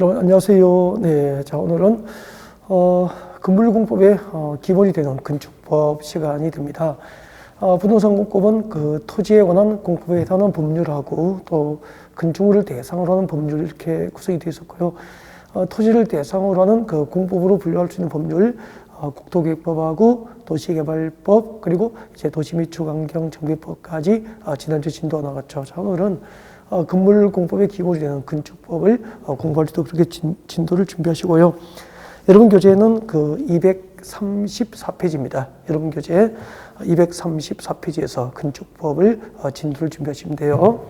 여러분 안녕하세요. 네, 자 오늘은 건물공법의 기본이 되는 건축법 시간이 됩니다. 부동산 공법은 그 토지에 관한 공법에 해당하는 법률하고 또 건축물을 대상으로 하는 법률 이렇게 구성이 되어 있었고요. 토지를 대상으로 하는 그 공법으로 분류할 수 있는 법률, 국토계획법하고 도시개발법 그리고 이제 도시 및 주거환경 정비법까지 지난주 진도가 나갔죠. 자 오늘은 건물공법의 기본이 되는 건축법을 공부할 때도 그렇게 진도를 준비하시고요. 여러분 교재는 그 234페이지입니다. 여러분 교재 234페이지에서 건축법을 진도를 준비하시면 돼요.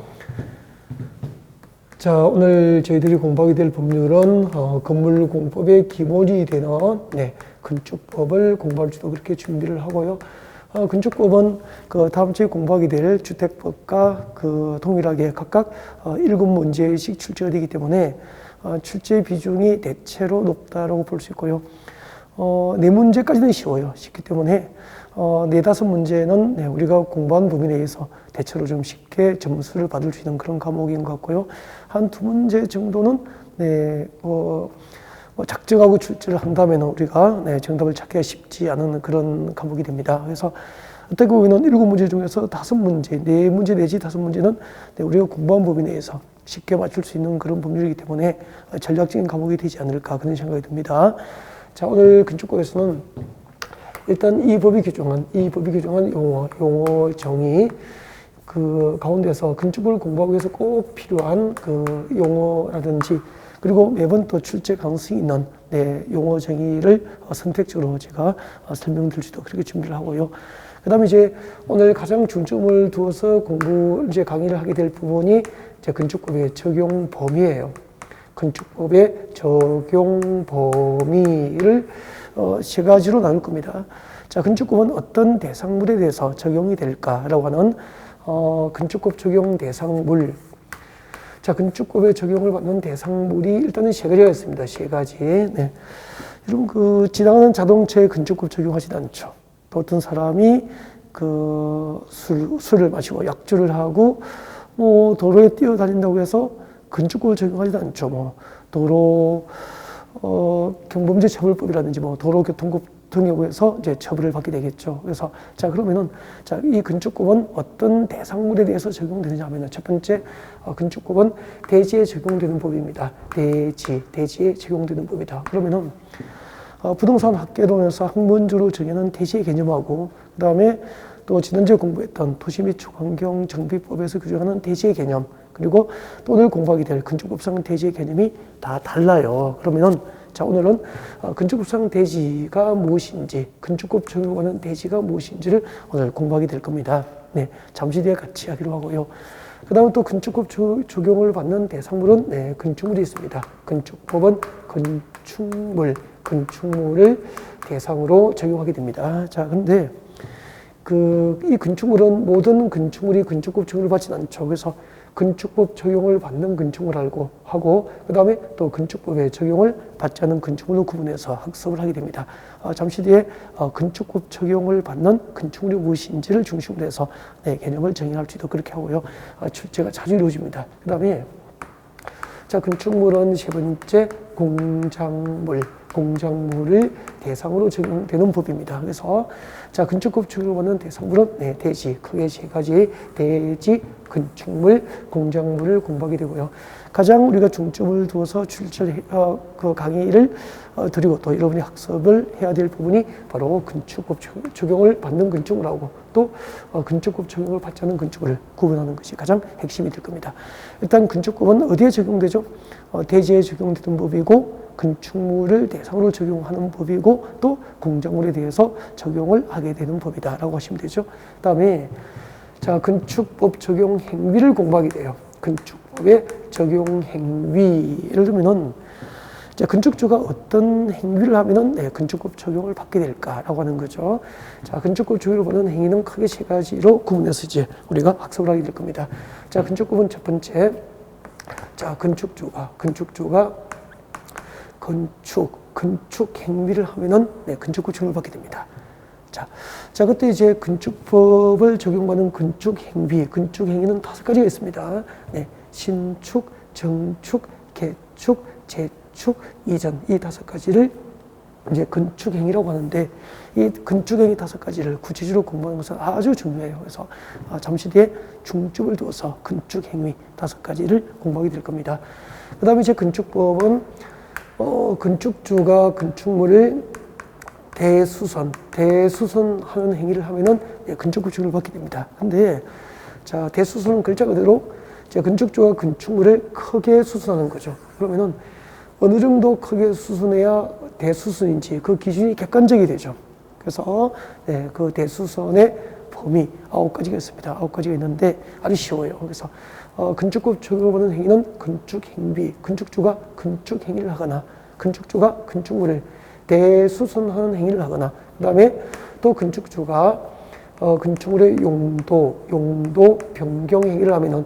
자, 오늘 저희들이 공부하게 될 법률은 건물공법의 기본이 되는 건축법을 공부할 때도 그렇게 준비를 하고요. 건축법은 그 다음 주에 공부하게 될 주택법과 그 동일하게 각각 7문제씩 출제가 되기 때문에 출제 비중이 대체로 높다라고 볼 수 있고요. 4문제까지는 쉬워요. 쉽기 때문에 4-5문제는 우리가 공부한 범위 내에서 대체로 좀 쉽게 점수를 받을 수 있는 그런 과목인 것 같고요. 한 2문제 정도는 작정하고 출제를 한다면 우리가 정답을 찾기가 쉽지 않은 그런 과목이 됩니다. 그래서 어떻게 보면 7문제 중에서 5문제, 4문제 내지 5문제는 우리가 공부한 범위 내에서 쉽게 맞출 수 있는 그런 법률이기 때문에 전략적인 과목이 되지 않을까 그런 생각이 듭니다. 자, 오늘 건축법에서는 일단 이 법이 규정한 용어 정의 그 가운데서 건축을 공부하기 위해서 꼭 필요한 그 용어라든지 그리고 매번 또 출제 가능성이 있는 용어 정의를 선택적으로 제가 설명드릴 수도 그렇게 준비를 하고요. 그 다음에 이제 오늘 가장 중점을 두어서 강의를 하게 될 부분이 이제 건축법의 적용 범위예요. 건축법의 적용 범위를 세 가지로 나눌 겁니다. 자, 건축법은 어떤 대상물에 대해서 적용이 될까라고 하는 건축법 적용 대상물. 자, 건축법에 적용을 받는 대상물이 일단은 3가지가 있습니다. 3가지. 여러분, 지나가는 자동차에 건축법 적용하지도 않죠. 또 어떤 사람이 술을 마시고 약주를 하고, 도로에 뛰어다닌다고 해서 건축법을 적용하지도 않죠. 도로, 경범죄 처벌법이라든지 도로교통법 등에서 이제 처벌을 받게 되겠죠. 그래서 그러면은 이 건축법은 어떤 대상물에 대해서 적용되느냐 하면은 첫 번째 건축법은 대지에 적용되는 법입니다. 대지에 적용되는 법이다. 그러면은 부동산 학개론에서 학문주로 정의하는 대지의 개념하고 그다음에 또 지난주에 공부했던 도시 및 주거환경 정비법에서 규정하는 대지의 개념 그리고 또 오늘 공부하게 될 건축법상 대지의 개념이 다 달라요. 그러면은 오늘은 건축법상 대지가 무엇인지, 건축법 적용하는 대지가 무엇인지를 오늘 공부하게 될 겁니다. 잠시 뒤에 같이 하기로 하고요. 그 다음에 또 건축법 적용을 받는 대상물은 건축물이 있습니다. 건축법은 건축물을 대상으로 적용하게 됩니다. 자, 근데 이 건축물은 모든 건축물이 건축법 적용을 받지는 않죠. 그래서 건축법 적용을 받는 건축물을 하고 그 다음에 또 건축법에 적용을 받지 않는 건축물로 구분해서 학습을 하게 됩니다. 잠시 뒤에 건축법 적용을 받는 건축물이 무엇인지를 중심으로 해서 개념을 정의할 수 있도록 그렇게 하고요. 출제가 자주 이루어집니다. 그 다음에 건축물은 3번째 공작물을 대상으로 적용되는 법입니다. 그래서 건축법 적용하는 대상물은 대지, 크게 3가지 대지, 건축물, 공작물을 공부하게 되고요. 가장 우리가 중점을 두어서 강의를 드리고 또 여러분이 학습을 해야 될 부분이 바로 건축법 적용을 받는 건축물하고 또 건축법 적용을 받지 않는 건축물을 구분하는 것이 가장 핵심이 될 겁니다. 일단 건축법은 어디에 적용되죠? 대지에 적용되는 법이고 건축물을 대상으로 적용하는 법이고 또 공작물에 대해서 적용을 하게 되는 법이다라고 하시면 되죠. 그다음에 건축법 적용 행위를 공부하게 돼요. 건축법의 적용 행위. 예를 들면은 건축주가 어떤 행위를 하면은 건축법 적용을 받게 될까라고 하는 거죠. 건축법 적용을 받는 행위는 크게 3가지로 구분해서 이제 우리가 학습을 하게 될 겁니다. 건축법은 첫 번째, 건축주가 건축 행위를 하면은 건축법 적용을 받게 됩니다. 그때 이제 건축법을 적용받는 건축 행위는 5가지가 있습니다. 신축, 정축, 개축, 재축, 이전 이 5가지를 이제 건축행위라고 하는데 이 건축행위 5가지를 구체적으로 공부하는 것은 아주 중요해요. 그래서 잠시 뒤에 중점을 두어서 건축행위 5가지를 공부하게 될 겁니다. 그 다음에 이제 건축법은 건축주가 건축물을 대수선하는 행위를 하면은 건축법 처분을 받게 됩니다. 근데 자, 대수선은 글자 그대로 건축주가 건축물을 크게 수선하는 거죠. 그러면은 어느 정도 크게 수선해야 대수선인지 그 기준이 객관적이 되죠. 그래서 그 대수선의 범위 9가지가 있습니다. 9가지가 있는데 아주 쉬워요. 그래서 건축법 적용을 받는 행위는 건축행위, 건축주가 건축행위를 하거나 건축주가 건축물을 대수선하는 행위를 하거나 그 다음에 또 건축주가 건축물의 용도 변경 행위를 하면은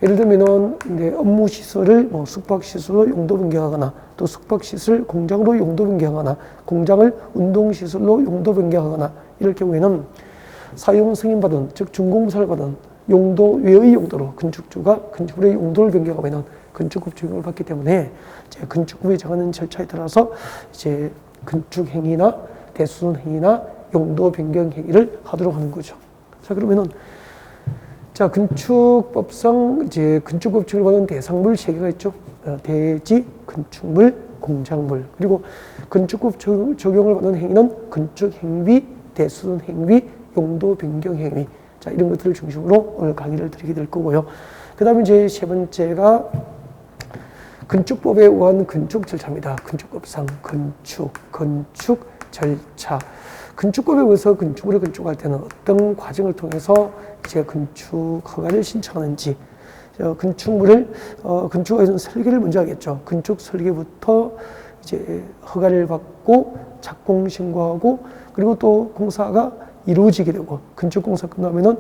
예를 들면은 업무시설을 숙박시설로 용도 변경하거나 또 숙박시설 공장으로 용도 변경하거나 공장을 운동시설로 용도 변경하거나 이럴 경우에는 사용 승인받은 즉 준공사를 받은 용도 외의 용도로 건축주가 건축물의 용도를 변경하면은 건축법 적용을 받기 때문에 이제 건축법에 정하는 절차에 따라서 이제 건축행위나 대수선 행위나 용도 변경 행위를 하도록 하는 거죠. 자, 그러면은 자, 건축법상 이제 건축법 적용을 받는 대상물 3개가 있죠. 대지, 건축물, 공작물. 그리고 건축법 적용을 받는 행위는 건축행위, 대수선 행위, 용도 변경 행위. 자, 이런 것들을 중심으로 오늘 강의를 드리게 될 거고요. 그 다음에 이제 3번째가 건축법에 의한 건축 절차입니다. 건축법상 건축 절차. 건축법에 의해서 건축물을 건축할 때는 어떤 과정을 통해서 이제 건축 허가를 신청하는지, 건축물을 건축하기 전 설계를 먼저 하겠죠. 건축 설계부터 이제 허가를 받고 착공 신고하고 그리고 또 공사가 이루어지게 되고 건축공사 끝나면은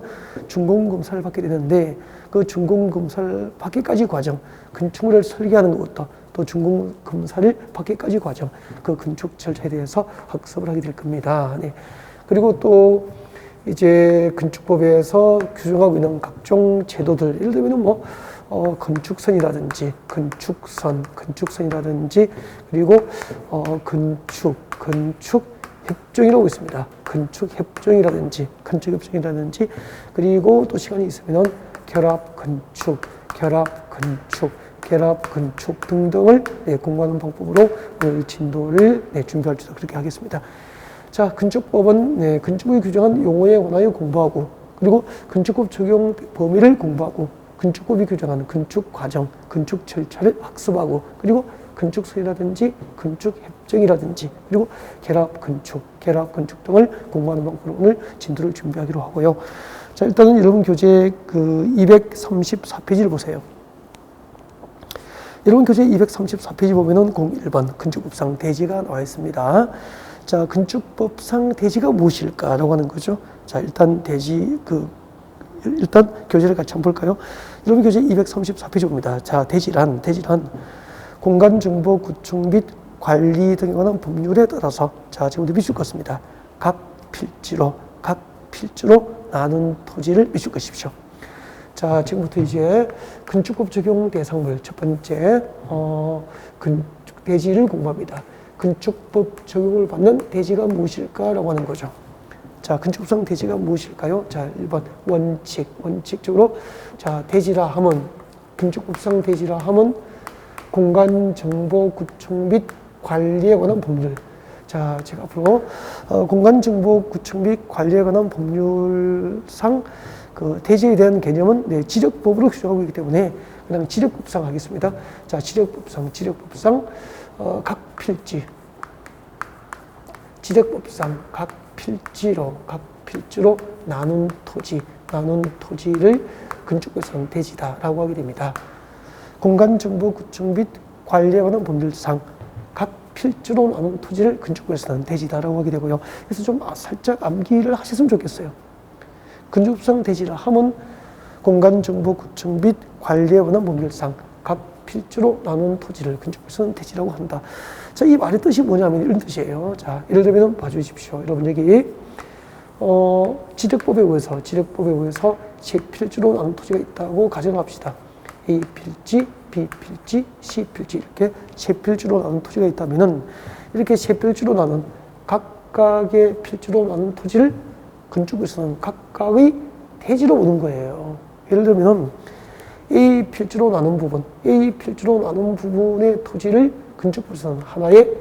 준공검사를 받게 되는데 그 준공검사를 받기까지 과정, 건축물을 설계하는 것부터 또 준공검사를 받기까지 과정, 그 건축 절차에 대해서 학습을 하게 될 겁니다. 네. 그리고 또 이제 건축법에서 규정하고 있는 각종 제도들, 예를 들면은 건축선이라든지 건축선이라든지 그리고 건축 협정이라고 있습니다. 건축협정이라든지 그리고 또 시간이 있으면은 결합건축 등등을 공부하는 방법으로 오늘 진도를 준비할 수 있도록 그렇게 하겠습니다. 자, 건축법은 건축법이 규정한 용어에 관하여 공부하고 그리고 건축법 적용 범위를 공부하고 건축법이 규정하는 건축 과정, 건축 절차를 학습하고 그리고 건축선이라든지 건축협정이라든지 그리고 결합건축 등을 공부하는 방법으로 오늘 진도를 준비하기로 하고요. 자, 일단은 여러분 교재 그 234페이지를 보세요. 여러분 교재 234페이지 보면은 01번 건축법상 대지가 나와 있습니다. 자, 건축법상 대지가 무엇일까라고 하는 거죠. 자, 일단 일단 교재를 같이 한번 볼까요? 여러분 교재 234페이지 봅니다. 자, 대지란 공간 정보 구축 및 관리 등에 관한 법률에 따라서 자, 지금부터 밑줄 긋습니다. 각 필지로 나눈 토지를 밑줄 긋십시오. 자, 지금부터 이제 건축법 적용 대상물 첫 번째 대지를 공부합니다. 건축법 적용을 받는 대지가 무엇일까라고 하는 거죠. 자, 건축법상 대지가 무엇일까요? 자, 1번 원칙적으로 자, 대지라 하면 건축법상 대지라 하면 공간 정보 구축 및 관리에 관한 법률. 자, 제가 앞으로 공간 정보 구축 및 관리에 관한 법률상 그 대지에 대한 개념은 지적법으로 규정하고 있기 때문에 그냥 지적법상 하겠습니다. 자, 지적법상 각 필지로 나눈 토지를 건축법상 대지다라고 하게 됩니다. 공간 정보 구축 및 관리에 관한 법률상 각 필지로 나눈 토지를 건축법에서는 대지다라고 하게 되고요. 그래서 좀 살짝 암기를 하셨으면 좋겠어요. 건축법상 대지라 하면 공간 정보 구축 및 관리에 관한 법률상 각 필지로 나눈 토지를 건축법에서는 대지라고 한다. 자, 이 말의 뜻이 뭐냐면 이런 뜻이에요. 자, 예를 들면 봐주십시오. 여러분 여기 지적법에 의해서 제 필지로 나눈 토지가 있다고 가정합시다. A 필지, B필지, C필지 이렇게 세 필지로 나눈 토지가 있다면은 이렇게 세 필지로 나눈 각각의 필지로 나눈 토지를 건축부에서는 각각의 대지로 보는 거예요. 예를 들면 A 필지로 나눈 부분, A 필지로 나눈 부분의 토지를 건축부에서는 하나의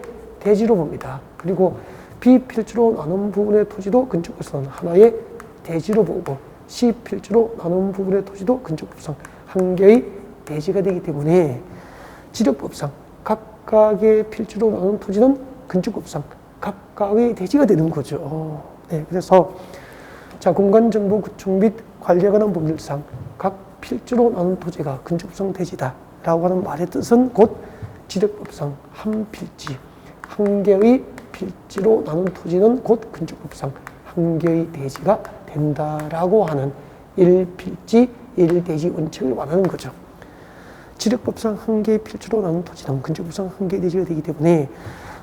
대지로 봅니다. 그리고 B 필지로 나눈 부분의 토지도 건축부에서는 하나의 대지로 보고 C 필지로 나눈 부분의 토지도 건축법상 한 개의 대지가 되기 때문에 지력법상 각각의 필지로 나눈 토지는 건축법상 각각의 대지가 되는 거죠. 네, 그래서 자, 공간정보 구축 및 관리에 관한 법률상 각 필지로 나눈 토지가 건축법상 대지다라고 하는 말의 뜻은 곧 지력법상 한 필지, 한 개의 필지로 나눈 토지는 곧 건축법상 한 개의 대지가 된다라고 하는 일필지, 일대지 원칙을 말하는 거죠. 지력법상 한 개의 필지로 나눈 토지는 건축법상 한 개의 대지가 되기 때문에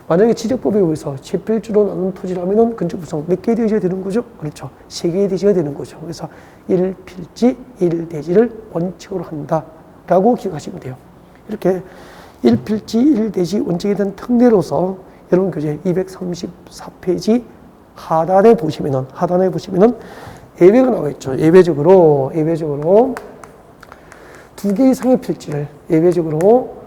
만약에 지력법에 의해서 세 필지로 나눈 토지라면 건축법상 몇 개의 대지가 되는 거죠? 그렇죠. 세 개의 대지가 되는 거죠. 그래서 일필지, 일대지를 원칙으로 한다라고 기억하시면 돼요. 이렇게 일필지, 일대지 원칙에 대한 특례로서 여러분 교재 234페이지 하단에 보시면은 예외가 나와 있죠. 예외적으로 두 개 이상의 필지를 예외적으로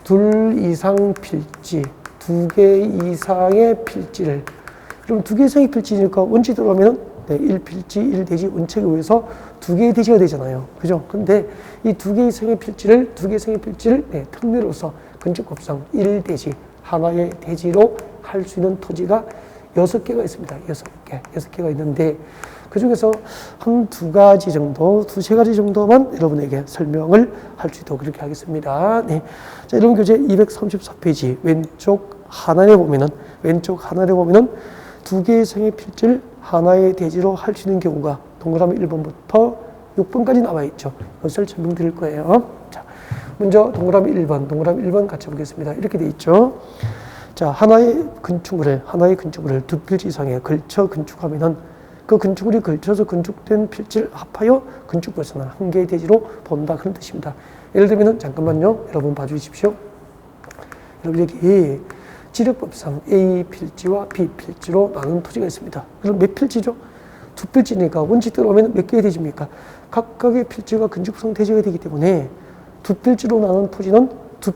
둘 이상 필지, 두 개 이상의 필지를 그럼 두 개 이상의 필지니까 원칙대로 하면은 네, 1필지, 1대지 원칙에 의해서 두 개의 대지가 되잖아요. 그죠? 근데 이 두 개 이상의 필지를 네, 특례로서 건축법상 1대지, 하나의 대지로 할 수 있는 토지가 6개가 있습니다. 6개가 있는데 그 중에서 한 두 가지 정도, 두세 가지 정도만 여러분에게 설명을 할 수 있도록 그렇게 하겠습니다. 네. 자, 여러분 교재 234페이지 왼쪽 하단에 보면은 두 개의 이상의 필지를 하나의 대지로 할 수 있는 경우가 동그라미 1번부터 6번까지 나와 있죠. 이것을 설명드릴 거예요. 자, 먼저 동그라미 1번 같이 보겠습니다. 이렇게 돼 있죠. 자, 하나의 건축물을 두 필지 이상에 걸쳐 건축하면은 그 건축물이 걸쳐서 건축된 필지를 합하여 건축부에서는 한 개의 대지로 본다. 그런 뜻입니다. 예를 들면은 잠깐만요. 여러분 봐주십시오. 여러분 여기 지력법상 A 필지와 B 필지로 나눈 토지가 있습니다. 그럼 몇 필지죠? 두 필지니까 원칙대로 하면 몇 개의 대지입니까? 각각의 필지가 건축법상 대지가 되기 때문에 두 필지로 나눈 토지는 두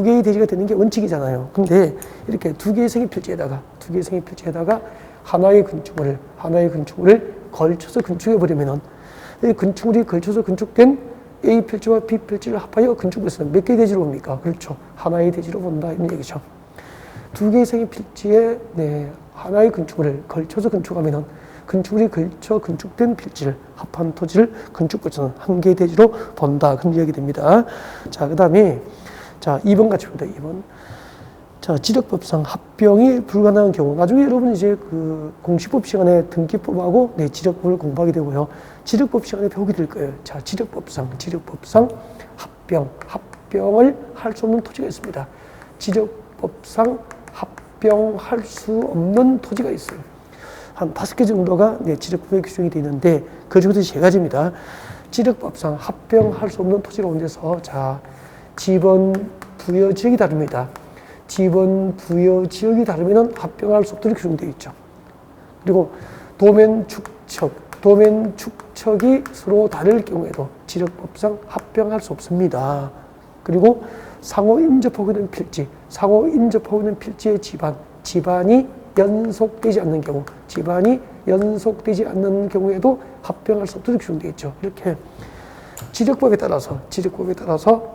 개의 대지가 되는 게 원칙이잖아요. 근데 이렇게 두 개의 생의 필지에다가 하나의 건축물을 걸쳐서 건축해버리면은 이 건축물이 걸쳐서 건축된 A 필지와 B 필지를 합하여 건축부에서는 몇 개의 대지로 봅니까? 그렇죠. 하나의 대지로 본다. 이런 얘기죠. 두 개의 생의 필지에 하나의 건축물을 걸쳐서 건축하면은 건축물이 걸쳐 건축된 필지를 합한 토지를 건축부에서는 한 개의 대지로 본다. 그런 이야기 됩니다. 자, 그 다음에 자 2번 같이 봅니다. 2번. 자, 지력법상 합병이 불가능한 경우. 나중에 여러분 이제 그 공시법 시간에 등기법하고 지력법을 공부하게 되고요. 지력법 시간에 배우게 될 거예요. 자, 지력법상 합병을 할 수 없는 토지가 있습니다. 지력법상 합병할 수 없는 토지가 있어요. 한 5개 정도가 지력법에 규정이 되어 있는데 그 중에서 3가지입니다. 지력법상 합병할 수 없는 토지 가운데서 자, 지번 부여 지역이 다릅니다. 지번 부여 지역이 다르면 합병할 수 없도록 규정되어 있죠. 그리고 도면 축척이 서로 다를 경우에도 지력법상 합병할 수 없습니다. 그리고 상호 인접하고 있는 필지의 지반이 연속되지 않는 경우에도 합병할 수 없도록 규정되어 있죠. 이렇게 지력법에 따라서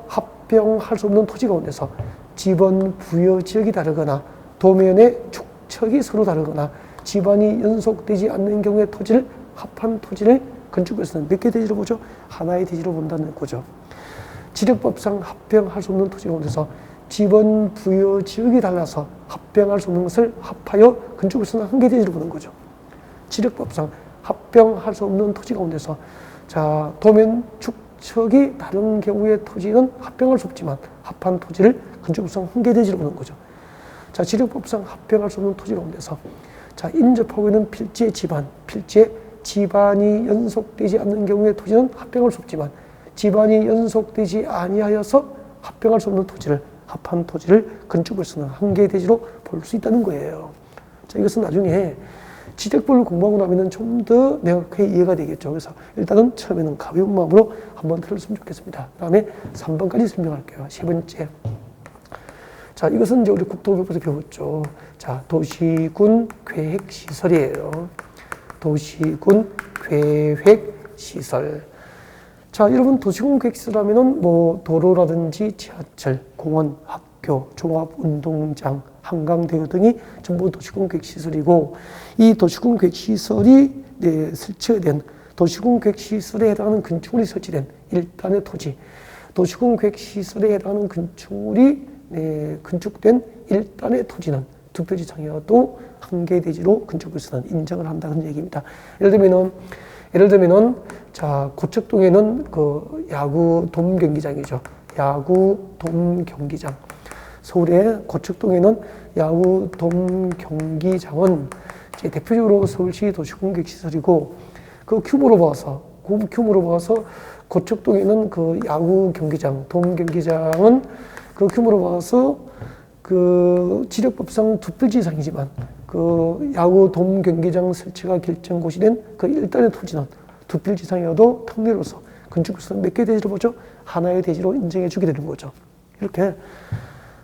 합병할 수 없는 토지 가운데서 지번 부여 지역이 다르거나 도면의 축척이 서로 다르거나 지반이 연속되지 않는 경우의 토지를 합한 토지를 건축부에서는 몇 개 대지로 보죠? 하나의 대지로 본다는 거죠. 지력법상 합병할 수 없는 토지 가운데서 지번 부여 지역이 달라서 합병할 수 없는 것을 합하여 건축부에서는 한 개 대지로 보는 거죠. 지력법상 합병할 수 없는 토지 가운데서 자, 도면 축척이 다른 경우의 토지는 합병할 수 없지만 합한 토지를 건축법상 한 개 대지로 보는 거죠. 자, 지력법상 합병할 수 없는 토지 가운데서 자, 인접하고 있는 필지의 지반이 연속되지 않는 경우의 토지는 합병할 수 없지만 집안이 연속되지 아니하여서 합병할 수 없는 토지를, 합한 토지를 건축으로서는 한계의 대지로 볼 수 있다는 거예요. 자, 이것은 나중에 지적법을 공부하고 나면 좀 더 명확하게 이해가 되겠죠. 그래서 일단은 처음에는 가벼운 마음으로 한번 들었으면 좋겠습니다. 그 다음에 3번까지 설명할게요. 세 번째. 자, 이것은 이제 우리 국토교육에서 배웠죠. 자, 도시군 계획시설이에요. 도시군 계획시설. 자, 여러분 도시군 계획시설 하면은 뭐 도로라든지 지하철, 공원, 학교, 종합운동장, 한강대교 등이 전부 도시군 계획시설이고, 이 도시군 계획시설이 설치된 도시군 계획시설에 해당하는 건축물이 설치된 일단의 토지, 도시군 계획시설에 해당하는 건축물이 건축된 일단의 토지는 투표지상이어도 한계의 대지로 건축으로서는 인정을 한다는 얘기입니다. 예를 들면은 자, 고척동에는 그 야구 돔 경기장이죠. 야구 돔 경기장. 서울의 고척동에는 야구 돔 경기장은 대표적으로 서울시 도시군 계획시설이고, 그 규모로 봐서 고척동에는 그 야구 경기장, 돔 경기장은 그 규모로 봐서 그 지력법상 두 필지 이상이지만 그 야구 돔 경기장 설치가 결정 고시된 그 일단의 토지는 두 필지 이상이어도 특례로서 건축으로서는 몇 개의 대지로 보죠? 하나의 대지로 인정해 주게 되는 거죠. 이렇게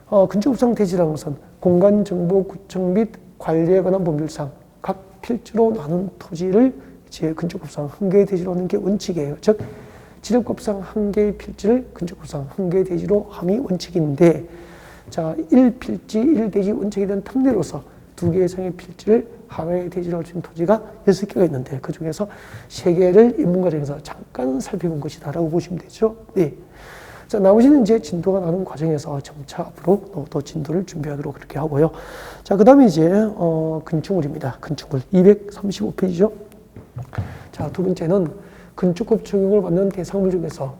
건축법상 대지라는 것은 공간 정보 구청 및 관리에 관한 법률상 각 필지로 나눈 토지를 이제 건축법상 한 개의 대지로 하는 게 원칙이에요. 즉 지력법상 한 개의 필지를 건축법상 한 개의 대지로 함이 원칙인데, 자, 1필지 1대지 원칙에 대한 특례로서 두 개 이상의 필지를 하나의 대지로 할 수 있는 토지가 6개가 있는데, 그 중에서 3개를 입문과정에서 잠깐 살펴본 것이다 라고 보시면 되죠. 네. 자, 나머지는 이제 진도가 나는 과정에서 점차 앞으로 또 진도를 준비하도록 그렇게 하고요. 자, 그 다음에 이제, 건축물입니다. 건축물. 235페이지죠. 자, 두 번째는 건축법 적용을 받는 대상물 중에서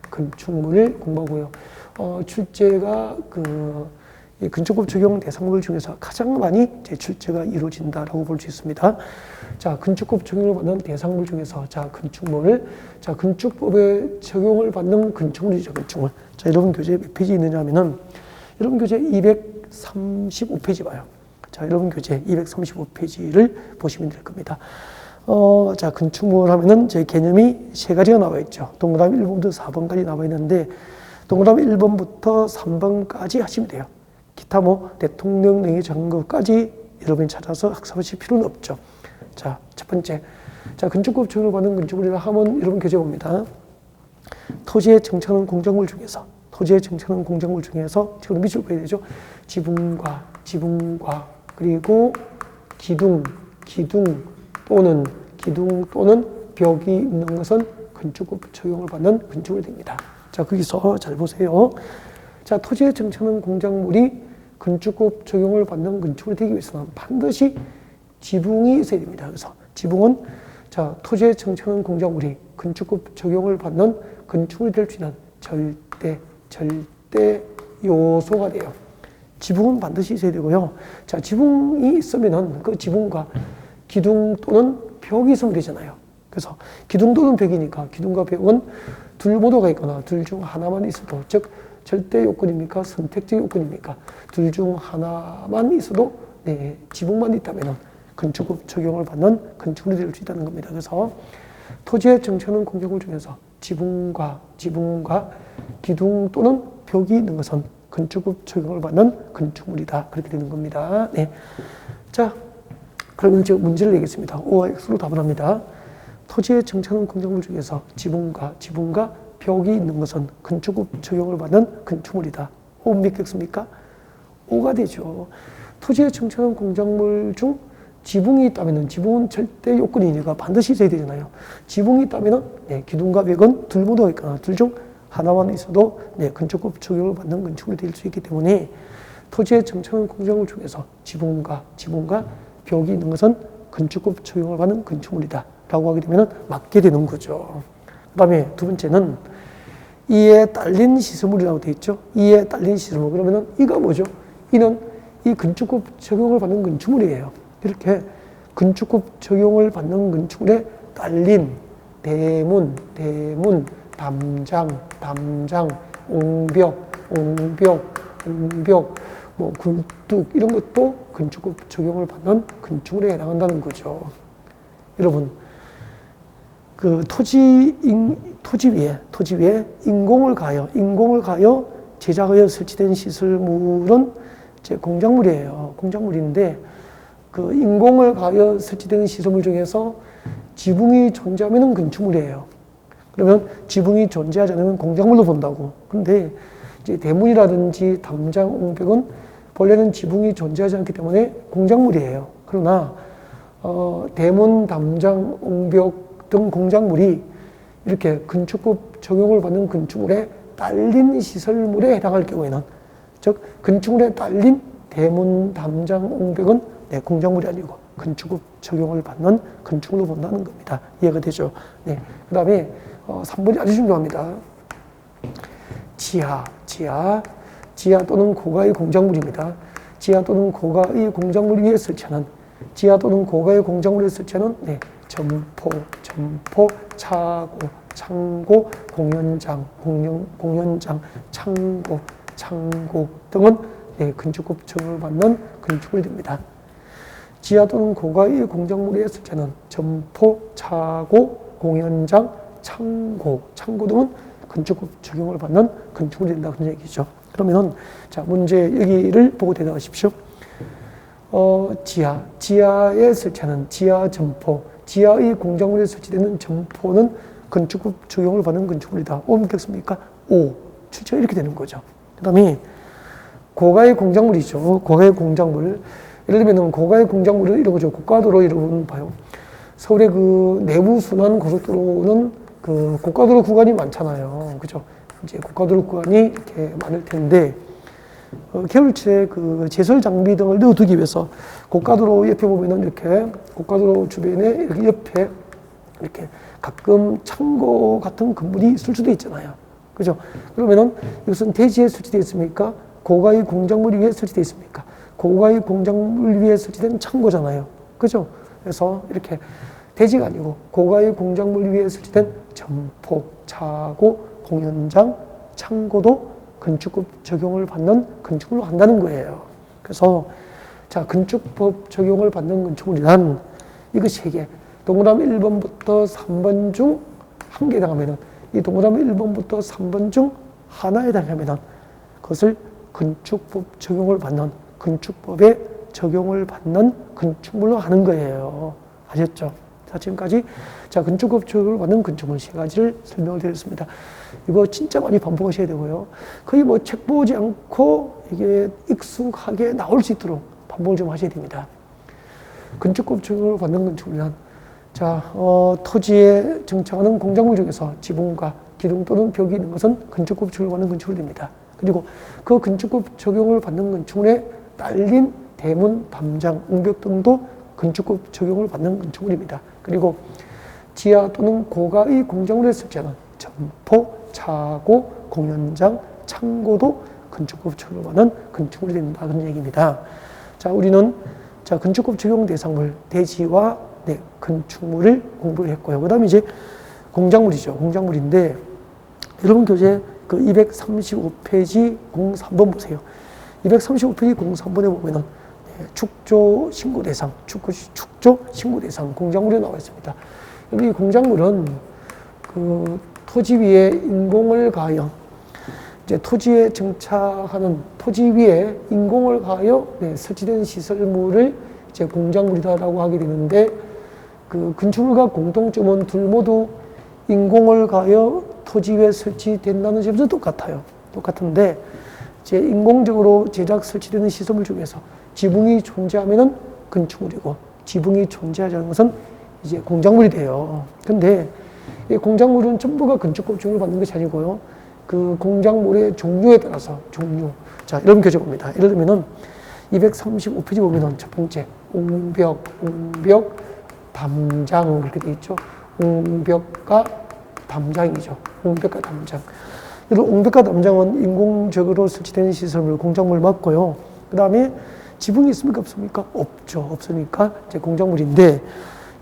건축물을 공부하고요. 출제가 이 건축법 적용 대상물 중에서 가장 많이 이제 출제가 이루어진다라고 볼 수 있습니다. 자, 건축법 적용을 받는 대상물 중에서 건축법에 적용을 받는 건축물이죠, 건축물. 자, 여러분 교재 몇 페이지 있느냐 하면은 여러분 교재 235페이지 봐요. 자, 여러분 교재 235페이지를 보시면 될 겁니다. 자, 건축물 하면은 제 개념이 3가지가 나와 있죠. 동그라미 1번부터 4번까지 나와 있는데, 동그라미 1번부터 3번까지 하시면 돼요. 기타 뭐 대통령령이 정한 것까지 여러분이 찾아서 학습하실 필요는 없죠. 자, 첫 번째. 자, 건축법 적용을 받는 건축물이라 하면 여러분 교재 봅니다. 토지에 정착하는 공작물 중에서 지금 밑줄 그어야 되죠. 지붕과 그리고 기둥 또는 벽이 있는 것은 건축법 적용을 받는 건축물이 됩니다. 자, 거기서 잘 보세요. 자, 토지에 정착하는 공작물이 건축법 적용을 받는 건축물이 되기 위해서는 반드시 지붕이 있어야 됩니다. 그래서 지붕은 자, 토지에 정착하는 공작물이 건축법 적용을 받는 건축물이 될 수 있는 절대 요소가 돼요. 지붕은 반드시 있어야 되고요. 자, 지붕이 있으면은 그 지붕과 기둥 또는 벽이 있으면 되잖아요. 그래서 기둥 또는 벽이니까 기둥과 벽은 둘 모두가 있거나 둘 중 하나만 있어도, 즉 절대 요건입니까? 선택적 요건입니까? 둘 중 하나만 있어도 지붕만 있다면 건축법 적용을 받는 건축물이 될 수 있다는 겁니다. 그래서 토지에 정착하는 공작물 중에서 지붕과 기둥 또는 벽이 있는 것은 건축법 적용을 받는 건축물이다. 그렇게 되는 겁니다. 네. 자, 그러면 제가 문제를 내겠습니다. O와 X로 답을 합니다. 토지에 정착하는 공작물 중에서 지붕과 벽이 있는 것은 건축법 적용을 받는 건축물이다. O 믿겠습니까? O가 되죠. 토지에 정착하는 공작물 중 지붕이 있다면 지붕은 절대 요건이니까 반드시 있어야 되잖아요. 지붕이 있다면 기둥과 벽은 둘 모두가 있거나 둘 중 하나만 있어도 건축법 적용을 받는 건축물이 될 수 있기 때문에 토지에 정착하는 공작물 중에서 지붕과 벽이 있는 것은 건축법 적용을 받는 건축물이다 라고 하게 되면 맞게 되는 거죠. 그 다음에 두 번째는 이에 딸린 시설물이라고 되어 있죠. 이에 딸린 시설물. 그러면은 이가 뭐죠? 이는 이 건축법 적용을 받는 건축물이에요. 이렇게 건축법 적용을 받는 건축물에 딸린 대문, 담장, 옹벽, 뭐 굴뚝 이런 것도 건축법 적용을 받는 건축물에 해당한다는 거죠. 여러분, 그 토지 위에 인공을 가하여 제작하여 설치된 시설물은 이제 공작물이에요. 공작물인데 그 인공을 가하여 설치된 시설물 중에서 지붕이 존재하면 건축물이에요. 그러면 지붕이 존재하지 않으면 공작물로 본다고. 그런데 이제 대문이라든지 담장, 옹벽은 본래는 지붕이 존재하지 않기 때문에 공작물이에요. 그러나 대문, 담장, 옹벽 등 공작물이 이렇게 건축법 적용을 받는 건축물에 딸린 시설물에 해당할 경우에는, 즉 건축물에 딸린 대문, 담장, 옹벽은 공작물이 아니고 건축법 적용을 받는 건축물로 본다는 겁니다. 이해가 되죠? 네. 그 다음에 3번이 아주 중요합니다. 지하 또는 고가의 공작물입니다. 지하 또는 고가의 공작물 위에 설치하는 점포, 차고, 창고, 공연장, 창고 등은 건축법 적용을 받는 건축물이 됩니다. 지하 또는 고가의 공작물 위에 설치하는 점포, 차고, 공연장, 창고 등은 건축법 적용을 받는 건축물이 된다 그런 얘기죠. 그러면은 자 문제 여기를 보고 대답하십시오. 지하에 설치하는 지하 점포, 지하의 공작물에 설치되는 점포는 건축법 적용을 받는 건축물이다. O 묻겠습니까? O. 출처 이렇게 되는 거죠. 그 다음에 고가의 공작물이죠. 고가의 공작물. 예를 들면 고가의 공작물을 이런 거죠. 고가도로 이런 봐요. 서울의 그 내부 순환 고속도로는 그 고가도로 구간이 많잖아요. 그죠? 이제 고가도로 구간이 이렇게 많을 텐데, 개울체 그 제설 장비 등을 넣어두기 위해서 고가도로 옆에 보면은 이렇게 고가도로 주변에 이렇게 옆에 이렇게 가끔 창고 같은 건물이 있을 수도 있잖아요. 그죠? 그러면은 이것은 대지에 설치되어 있습니까? 고가의 공작물 위에 설치되어 있습니까? 고가의 공작물 위에 설치된 창고잖아요. 그죠? 그래서 이렇게 대지가 아니고 고가의 공작물 위에 설치된 점포, 차고, 공연장, 창고도 건축법 적용을 받는 건축물로 한다는 거예요. 그래서 자 건축법 적용을 받는 건축물이란 이거 3개, 동그라미 1번부터 3번 중 한 개 해당하면은, 이 동그라미 1번부터 3번 중 하나에 해당하면은 그것을 건축법 적용을 받는, 건축법에 적용을 받는 건축물로 하는 거예요. 아셨죠? 자, 지금까지 자 건축법 적용을 받는 건축물 3가지를 설명을 드렸습니다. 이거 진짜 많이 반복하셔야 되고요. 거의 뭐 책 보지 않고 이게 익숙하게 나올 수 있도록 반복을 좀 하셔야 됩니다. 건축법 적용을 받는 건축물은 자, 토지에 정착하는 공작물 중에서 지붕과 기둥 또는 벽이 있는 것은 건축법 적용을 받는 건축물입니다. 그리고 그 건축법 적용을 받는 건축물에 딸린 대문, 담장, 옹벽 등도 건축법 적용을 받는 건축물입니다. 그리고 지하 또는 고가의 공작물에 설치하는 점포, 차고, 공연장, 창고도 건축법 적용을 받는 건축물이 된다 그런 얘기입니다. 자, 우리는 자 건축법 적용 대상물 대지와 건축물을 공부를 했고요. 그다음에 이제 공작물이죠. 공작물인데 여러분 교재 그 235페이지 03번 보세요. 235페이지 03번에 보면은 축조 신고 대상, 축조 신고 대상 공작물이 나와 있습니다. 여기 이 공작물은 그 토지 위에 인공을 가하여 이제 토지에 정착하는 토지 위에 인공을 가하여 설치된 시설물을 이제 공작물이다라고 하게 되는데, 그 건축물과 공통점은 둘 모두 인공을 가하여 토지 위에 설치된다는 점에서 똑같아요. 똑같은데 이제 인공적으로 제작 설치되는 시설물 중에서 지붕이 존재하면은 건축물이고 지붕이 존재하지 않은 것은 이제 공작물이 돼요. 근데 이 공작물은 전부가 건축법 적용을 받는 것이 아니고요. 그 공작물의 종류에 따라서 자, 여러분 교재 봅니다. 예를 들면은 235페이지 보면은 첫 번째 옹벽, 담장 이렇게 돼 있죠. 옹벽과 담장이죠. 옹벽과 담장. 옹벽과 담장은 인공적으로 설치된 시설물, 공작물 맞고요. 그 다음에 지붕이 있습니까? 없습니까? 없죠. 없으니까 이제 공작물인데,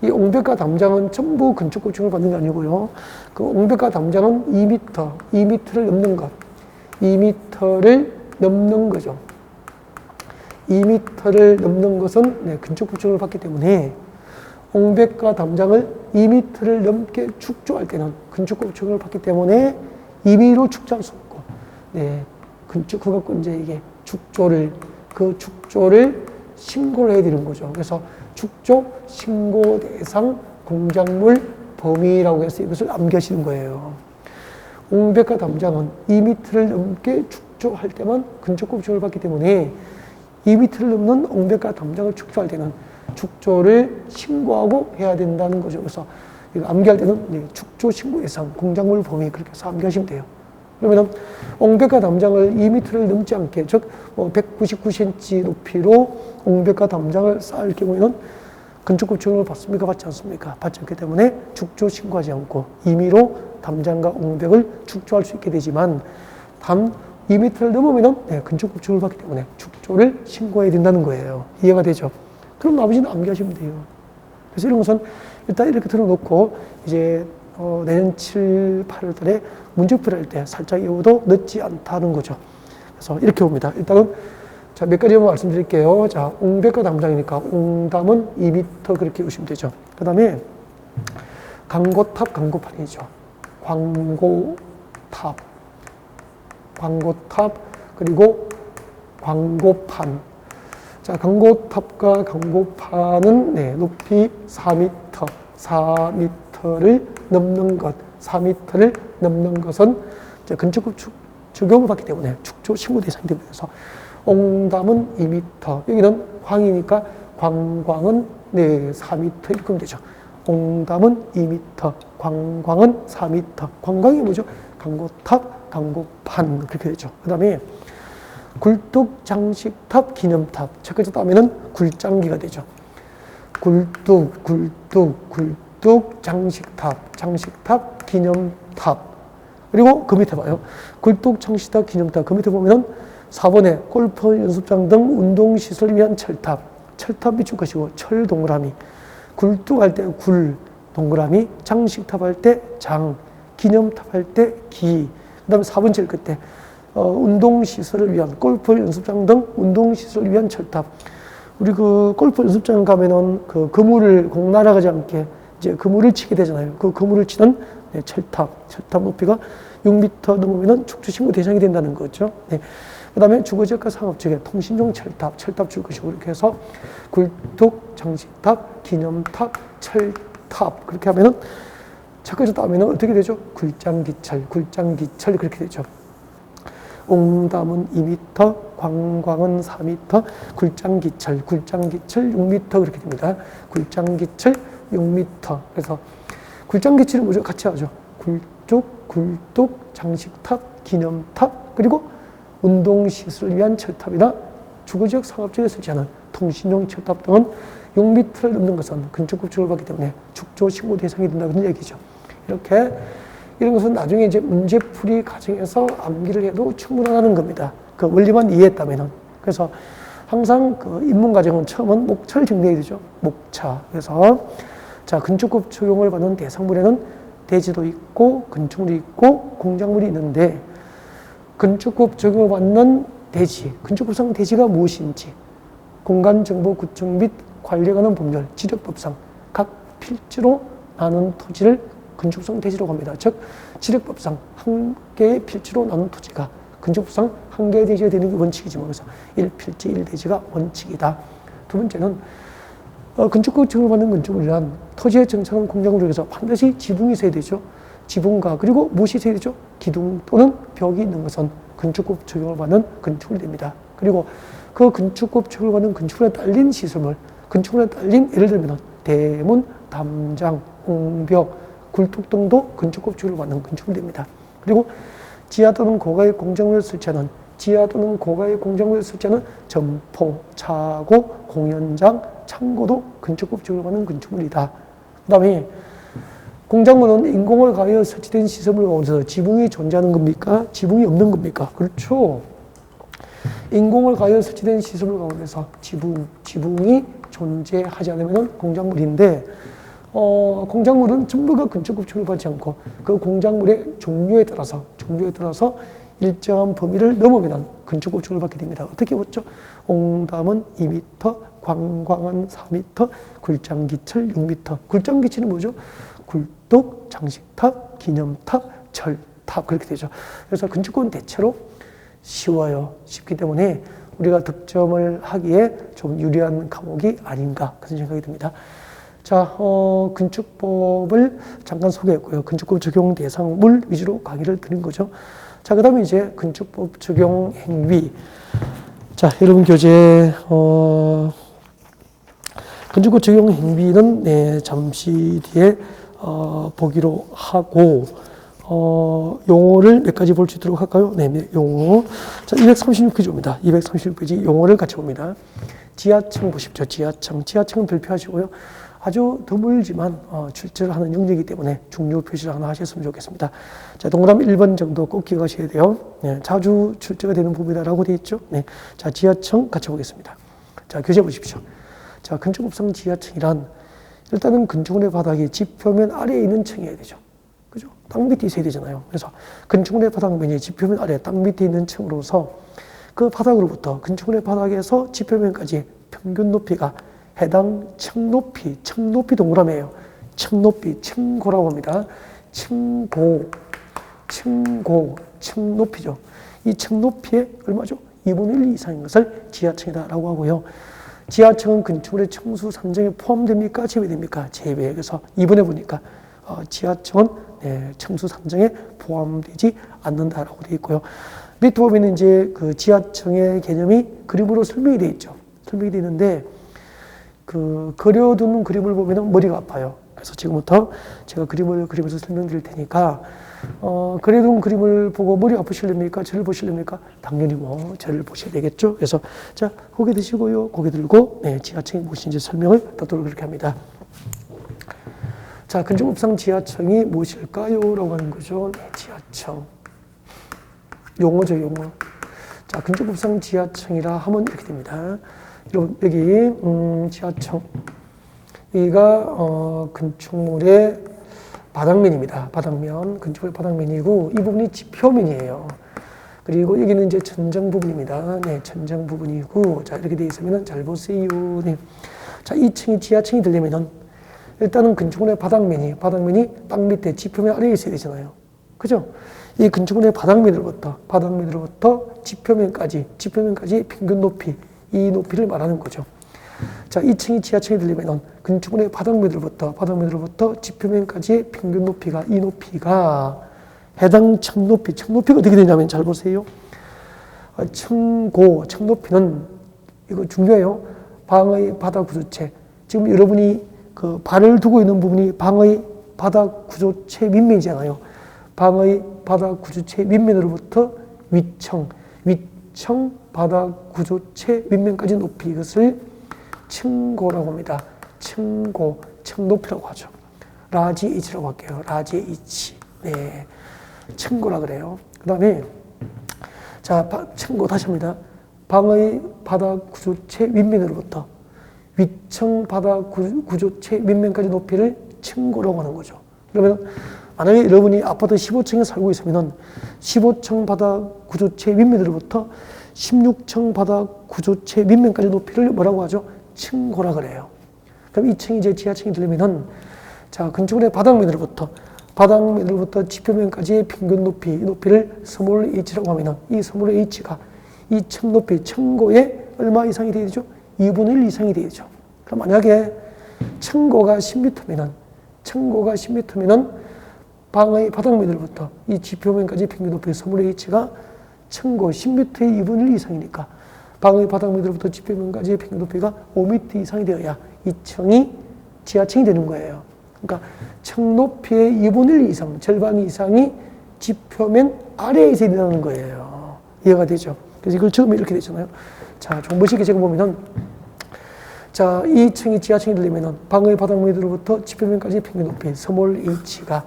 이 옹벽과 담장은 전부 건축급증을 받는 게 아니고요. 그 옹벽과 담장은 2m를 넘는 것. 2m를 넘는 거죠. 2m를 넘는 것은 네, 건축급증을 받기 때문에 옹벽과 담장을 2m를 넘게 축조할 때는 건축급증을 받기 때문에 임의로 축조할 수 없고, 네, 그거 이제 이게 그 축조를 신고를 해야 되는 거죠. 그래서 축조 신고 대상 공작물 범위라고 해서 이것을 암기하시는 거예요. 옹벽과 담장은 2m를 넘게 축조할 때만 건축급증을 받기 때문에 2m를 넘는 옹벽과 담장을 축조할 때는 축조를 신고하고 해야 된다는 거죠. 그래서 이거 암기할 때는 축조 신고 대상 공작물 범위 그렇게 해서 암기하시면 돼요. 그러면 옹벽과 담장을 2m를 넘지 않게, 즉 199cm 높이로 옹벽과 담장을 쌓을 경우에는 건축급증을 받습니까? 받지 않습니까? 받지 않기 때문에 축조 신고하지 않고 임의로 담장과 옹벽을 축조할 수 있게 되지만 단 2m를 넘으면 건축급증을 받기 때문에 축조를 신고해야 된다는 거예요. 이해가 되죠? 그럼 나머지는 암기하시면 돼요. 그래서 이런 것은 일단 이렇게 들어놓고 이제 내년 7, 8월 달에 문제 풀이할 때 살짝 외워도 늦지 않다는 거죠. 그래서 이렇게 봅니다. 일단은 자, 몇 가지만 말씀드릴게요. 자, 옹벽과 담장이니까 옹담은 2m 그렇게 보시면 되죠. 그 다음에 광고탑, 광고판이죠. 광고탑, 그리고 광고판. 자, 광고탑과 광고판은 높이 4m를 넘는 것, 4m를 넘는 것은 건축급 적용을 받기 때문에 축조 신고 대상이 되면서 옹담은 2m, 여기는 광이니까 광광은 4m 이렇게 하면 되죠. 옹담은 2m, 광광은 4m. 광광이 뭐죠? 광고탑, 광고판 그렇게 되죠. 그 다음에 굴뚝, 장식탑, 기념탑. 첫 글자 다음에는 굴장기가 되죠. 굴뚝, 장식탑, 기념탑. 그리고 그 밑에 봐요. 굴뚝, 장식탑, 기념탑. 그 밑에 보면은 4번에 골프 연습장 등 운동시설을 위한 철탑. 철탑 비출 것이고, 철 동그라미. 굴뚝 할 때 굴 동그라미. 장식탑 할 때 장. 기념탑 할 때 기. 그 다음에 4번 제일 끝에 운동시설을 위한 골프 연습장 등 운동시설을 위한 철탑. 우리 그 골프 연습장 가면은 그 그물을 공 날아가지 않게 이제 그물을 치게 되잖아요. 그 그물을 치는 철탑 높이가 6m 넘으면은 축조 신고 대상이 된다는 거죠. 그 다음에 주거지역과 상업지역에 통신용 철탑 줄 것이고 이렇게 해서 굴뚝, 장식탑, 기념탑, 철탑 그렇게 하면은 첫 글자 따면은 어떻게 되죠? 굴장기철 그렇게 되죠. 옹담은 2m, 광광은 4m, 굴장기철 6m 그렇게 됩니다. 굴장기철 6m. 그래서 굴장기철은 뭐죠? 같이 하죠. 굴뚝, 장식탑, 기념탑, 그리고 운동시설을 위한 철탑이나 주거지역, 상업지역에 설치하는 통신용 철탑 등은 6m를 넘는 것은 건축급증을 받기 때문에 축조 신고 대상이 된다는 얘기죠. 이렇게 이런 것은 나중에 이제 문제풀이 과정에서 암기를 해도 충분하다는 겁니다. 그 원리만 이해했다면은. 그래서 항상 그 입문 과정은 처음은 목차를 정리해야 되죠. 목차. 그래서 자, 건축급 적용을 받는 대상물에는 대지도 있고 건축물이 있고 공작물이 있는데 건축급 적용을 받는 대지, 건축법상 대지가 무엇인지 공간정보 구축 및 관리하는 법률, 지력법상 각 필지로 나눈 토지를 건축성 대지라고 합니다. 즉, 지력법상 한 개의 필지로 나눈 토지가 건축법상 한 개의 대지가 되는 게 원칙이지만, 그래서 1필지 1대지가 원칙이다. 두 번째는 건축급 적용을 받는 건축물이란 토지에 정착한 공작물을 위해서 반드시 지붕이 있어야 되죠. 지붕과 그리고 무엇이 있어야 되죠? 기둥 또는 벽이 있는 것은 건축급 적용을 받는 건축물이 됩니다. 그리고 그 건축급 적용을 받는 건축물에 딸린 시설물, 건축물에 딸린 예를 들면 대문, 담장, 옹벽, 굴뚝 등도 건축급 적용을 받는 건축물이 됩니다. 그리고 지하 또는 고가의 공작물을 설치하는 점포, 차고, 공연장, 창고도 건축급 적용을 받는 건축물이다. 그 다음에 공작물은 인공을 가하여 설치된 시설물 가운데서 지붕이 존재하는 겁니까? 지붕이 없는 겁니까? 그렇죠. 인공을 가하여 설치된 시설물 가운데서 지붕이 존재하지 않으면 공작물인데 공작물은 전부가 건축법 처벌을 받지 않고 그 공작물의 종류에 따라서 일정한 범위를 넘으면 건축법 처벌을 받게 됩니다. 어떻게 보죠? 옹담은 2m, 광광은 4m, 굴장기철 6m. 굴장기철은 뭐죠? 굴뚝, 장식탑, 기념탑, 절탑 그렇게 되죠. 그래서 건축법은 대체로 쉬워요. 쉽기 때문에 우리가 득점을 하기에 좀 유리한 과목이 아닌가 그런 생각이 듭니다. 자, 건축법을 잠깐 소개했고요. 건축법 적용 대상물 위주로 강의를 드린 거죠. 자, 그 다음에 이제 건축법 적용 행위. 자, 여러분 교재, 건축법 적용 행위는 네, 잠시 뒤에 보기로 하고, 용어를 몇 가지 볼 수 있도록 할까요? 네, 용어. 자, 236페이지입니다. 236페이지 용어를 같이 봅니다. 지하층 보십시오. 지하층은 별표하시고요. 아주 드물지만 출제를 하는 영역이기 때문에 중요 표시를 하나 하셨으면 좋겠습니다. 자, 동그라미 1번 정도 꼭 기억하셔야 돼요. 네, 자주 출제가 되는 부분이라고 되어 있죠. 네, 자, 지하층 같이 보겠습니다. 자, 교재 보십시오. 자, 건축법상 지하층이란 일단은 건축물의 바닥이 지표면 아래에 있는 층이어야 되죠. 그죠? 땅 밑에 있어야 되잖아요. 그래서 건축물의 바닥면이 지표면 아래 땅 밑에 있는 층으로서 그 바닥으로부터 건축물의 바닥에서 지표면까지 평균 높이가 해당 층 높이 동그라미예요. 층 높이, 층고라고 합니다. 층고, 층 높이죠. 이 층 높이의 얼마죠? 2분의 1 이상인 것을 지하층이다라고 하고요. 지하층은 건축물의 층수 산정에 포함됩니까? 제외됩니까? 제외. 그래서 2번에 보니까 지하층은 네, 층수 산정에 포함되지 않는다라고 되어 있고요. 밑에 보면 이제 그 지하층의 개념이 그림으로 설명이 되어 있죠. 설명이 되어 있는데 그 그려둔 그림을 보면 머리가 아파요. 그래서 지금부터 제가 그림을 그리면서 설명드릴 테니까 그려둔 그림을 보고 머리 아프시렵니까? 저를 보시렵니까? 당연히 뭐 저를 보셔야 되겠죠. 그래서 자, 고개 드시고요. 고개 들고 네, 지하층이 무엇인지 설명을 듣도록 그렇게 합니다. 자, 건축법상 지하층이 무엇일까요? 라고 하는 거죠. 네, 지하층. 용어죠, 용어. 자, 건축법상 지하층이라 하면 이렇게 됩니다. 여기 지하층. 여기가 건축물의 바닥면입니다. 바닥면, 건축물의 바닥면이고 이 부분이 지표면이에요. 그리고 여기는 이제 천장 부분입니다. 네, 천장 부분이고 자, 이렇게 되어 있으면 잘 보세요. 네. 자, 2층이 지하층이 되려면은 일단은 건축물의 바닥면이 땅 밑에 지표면 아래에 있어야 되잖아요. 그죠? 이 건축물의 바닥면으로부터 지표면까지 평균 높이, 이 높이를 말하는 거죠. 자, 2층이 지하층이 되려면 건축물의 바닥면으로부터 지표면까지의 평균 높이가, 이 높이가 해당 층 높이가 어떻게 되냐면 잘 보세요. 층 높이는 이거 중요해요. 방의 바닥 구조체. 지금 여러분이 그 발을 두고 있는 부분이 방의 바닥 구조체 밑면이잖아요. 방의 바닥 구조체 밑면으로부터 위층 바닥 구조체 밑면까지 높이, 이것을 층고라고 합니다. 층 높이라고 하죠. 라지 H라고 할게요. 라지 H. 네. 층고라 그래요. 그 다음에, 자, 층고 다시 합니다. 방의 바닥 구조체 밑면으로부터 위층 바닥 구조체 밑면까지 높이를 층고라고 하는 거죠. 그러면 만약에 여러분이 아파트 15층에 살고 있으면 15층 바닥 구조체 밑면으로부터 16층 바닥 구조체 밑면까지 높이를 뭐라고 하죠? 층고라 그래요. 그럼 2층이 이제 지하층이 되려면은 자, 건축물의 바닥면으로부터 지표면까지의 평균 높이, 이 높이를 스몰 h라고 하면은 이 스몰 h가 이 층 높이, 층고의 얼마 이상이 되죠? 2분의 1 이상이 되죠. 그럼 만약에 층고가 10m면은 방의 바닥면으로부터 이 지표면까지 평균 높이 스몰 h가 층고 10m의 2분의 1 이상이니까 방의 바닥면으로부터 지표면까지의 평균 높이가 5m 이상이 되어야 이 층이 지하층이 되는 거예요. 그러니까 층 높이의 2분의 1 이상, 절반 이상이 지표면 아래에 있어야 된다는 거예요. 이해가 되죠? 그래서 이걸 처음에 이렇게 되잖아요. 자, 정보식에 지금 보면은 자, 2층이 지하층이 되려면은 방의 바닥면으로부터 지표면까지 평균 높이 스몰 h가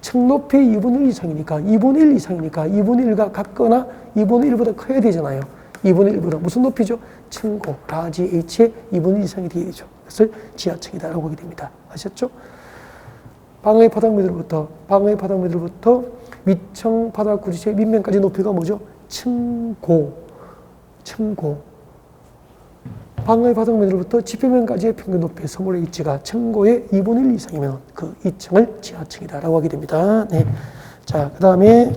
층 높이의 2분의 1 이상이니까 2분의 2분의 1가 같거나 2분의 1보다 커야 되잖아요. 2분의 1보다 무슨 높이죠? 층고, 라지 h의 2분의 1 이상이 되죠. 그래서 지하층이다라고 하게 됩니다. 아셨죠? 방의 바닥 미들부터 위층 바닥 구리체 밑면까지 높이가 뭐죠? 층고. 방의 바닥 미들부터 지표면까지의 평균 높이 서물의 위치가 층고의 2분의 1 이상이면 그 2층을 지하층이다라고 하게 됩니다. 네. 자, 그 다음에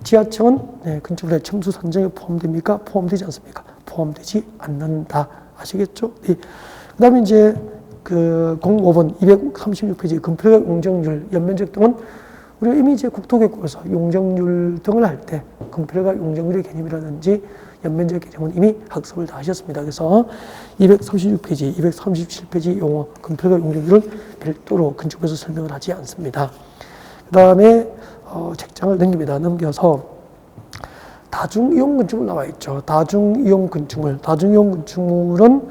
지하층은 네, 건축물의 층수 산정에 포함됩니까? 포함되지 않습니까? 포함되지 않는다. 아시겠죠? 네. 그 다음에 이제 그 05번 236페이지 건폐가 용적률, 연면적 등은 우리가 이미 이제 국토개혁에서 용적률 등을 할 때 건폐가 용적률의 개념이라든지 연면적 개념은 이미 학습을 다 하셨습니다. 그래서 236페이지, 237페이지 용어 건폐가 용적률은 별도로 건축에서 설명을 하지 않습니다. 그 다음에 책장을 넘겨서 다중이용 건축물 나와 있죠. 다중이용 건축물은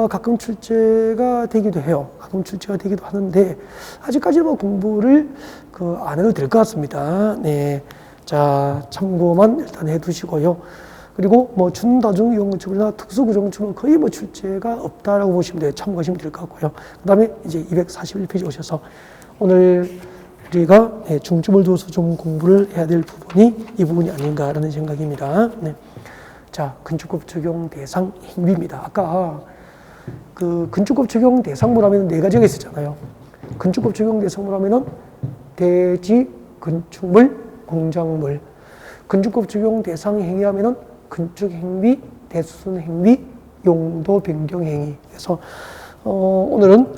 가끔 출제가 되기도 해요. 가끔 출제가 되기도 하는데 아직까지는 공부를 안 해도 될 것 같습니다. 네, 자 참고만 일단 해두시고요. 그리고 뭐 준다중이용 건축물이나 특수구조 건축물은 거의 뭐 출제가 없다라고 보시면 돼요. 참고하시면 될 것 같고요. 그다음에 이제 241페이지 오셔서 오늘 우리가 중점을 두어서 좀 공부를 해야 될 부분이 이 부분이 아닌가라는 생각입니다. 네. 자, 건축법 적용 대상 행위입니다. 아까 그 건축법 적용 대상물 하면 네 가지가 있었잖아요. 건축법 적용 대상물 하면은 대지, 건축물, 공작물. 건축법 적용 대상 행위 하면은 건축 행위, 대수선 행위, 용도 변경 행위. 그래서 오늘은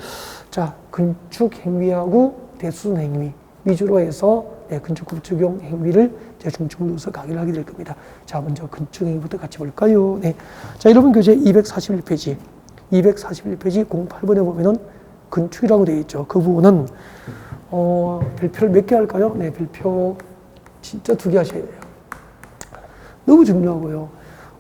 자, 건축 행위하고 대수선 행위 위주로 해서 건축법 적용 행위를 중점을 두어서 강의를 하게 될 겁니다. 자, 먼저 건축 행위부터 같이 볼까요? 네. 자, 여러분 교재 241페이지 08번에 보면은 건축이라고 되어 있죠. 그 부분은 별표를 몇 개 할까요? 네, 별표 진짜 2개 하셔야 돼요. 너무 중요하고요.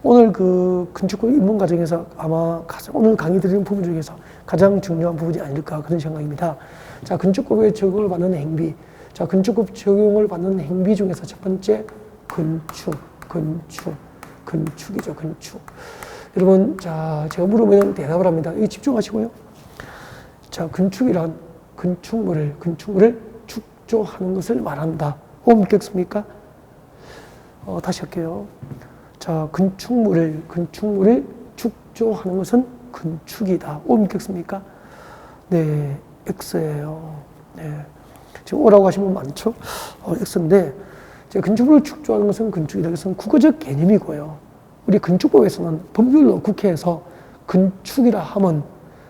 오늘 그 건축법 입문 과정에서 아마 오늘 강의 드리는 부분 중에서 가장 중요한 부분이 아닐까 그런 생각입니다. 자, 건축법에 적용을 받는 행위. 자, 건축법 적용을 받는 행위 중에서 첫 번째 건축이죠. 건축. 여러분, 자, 제가 물으면 대답을 합니다. 여기 집중하시고요. 자, 건축이란 건축물을 축조하는 것을 말한다. 믿겠습니까? 다시 할게요. 자, 건축물을 축조하는 것은 건축이다. 믿겠습니까? 네, X예요. 네. 지금 O라고 하시는 분 많죠? X인데, 건축물을 축조하는 것은 건축이다. 그것은 국어적 개념이고요. 우리 건축법에서는 법률로 국회에서 건축이라 하면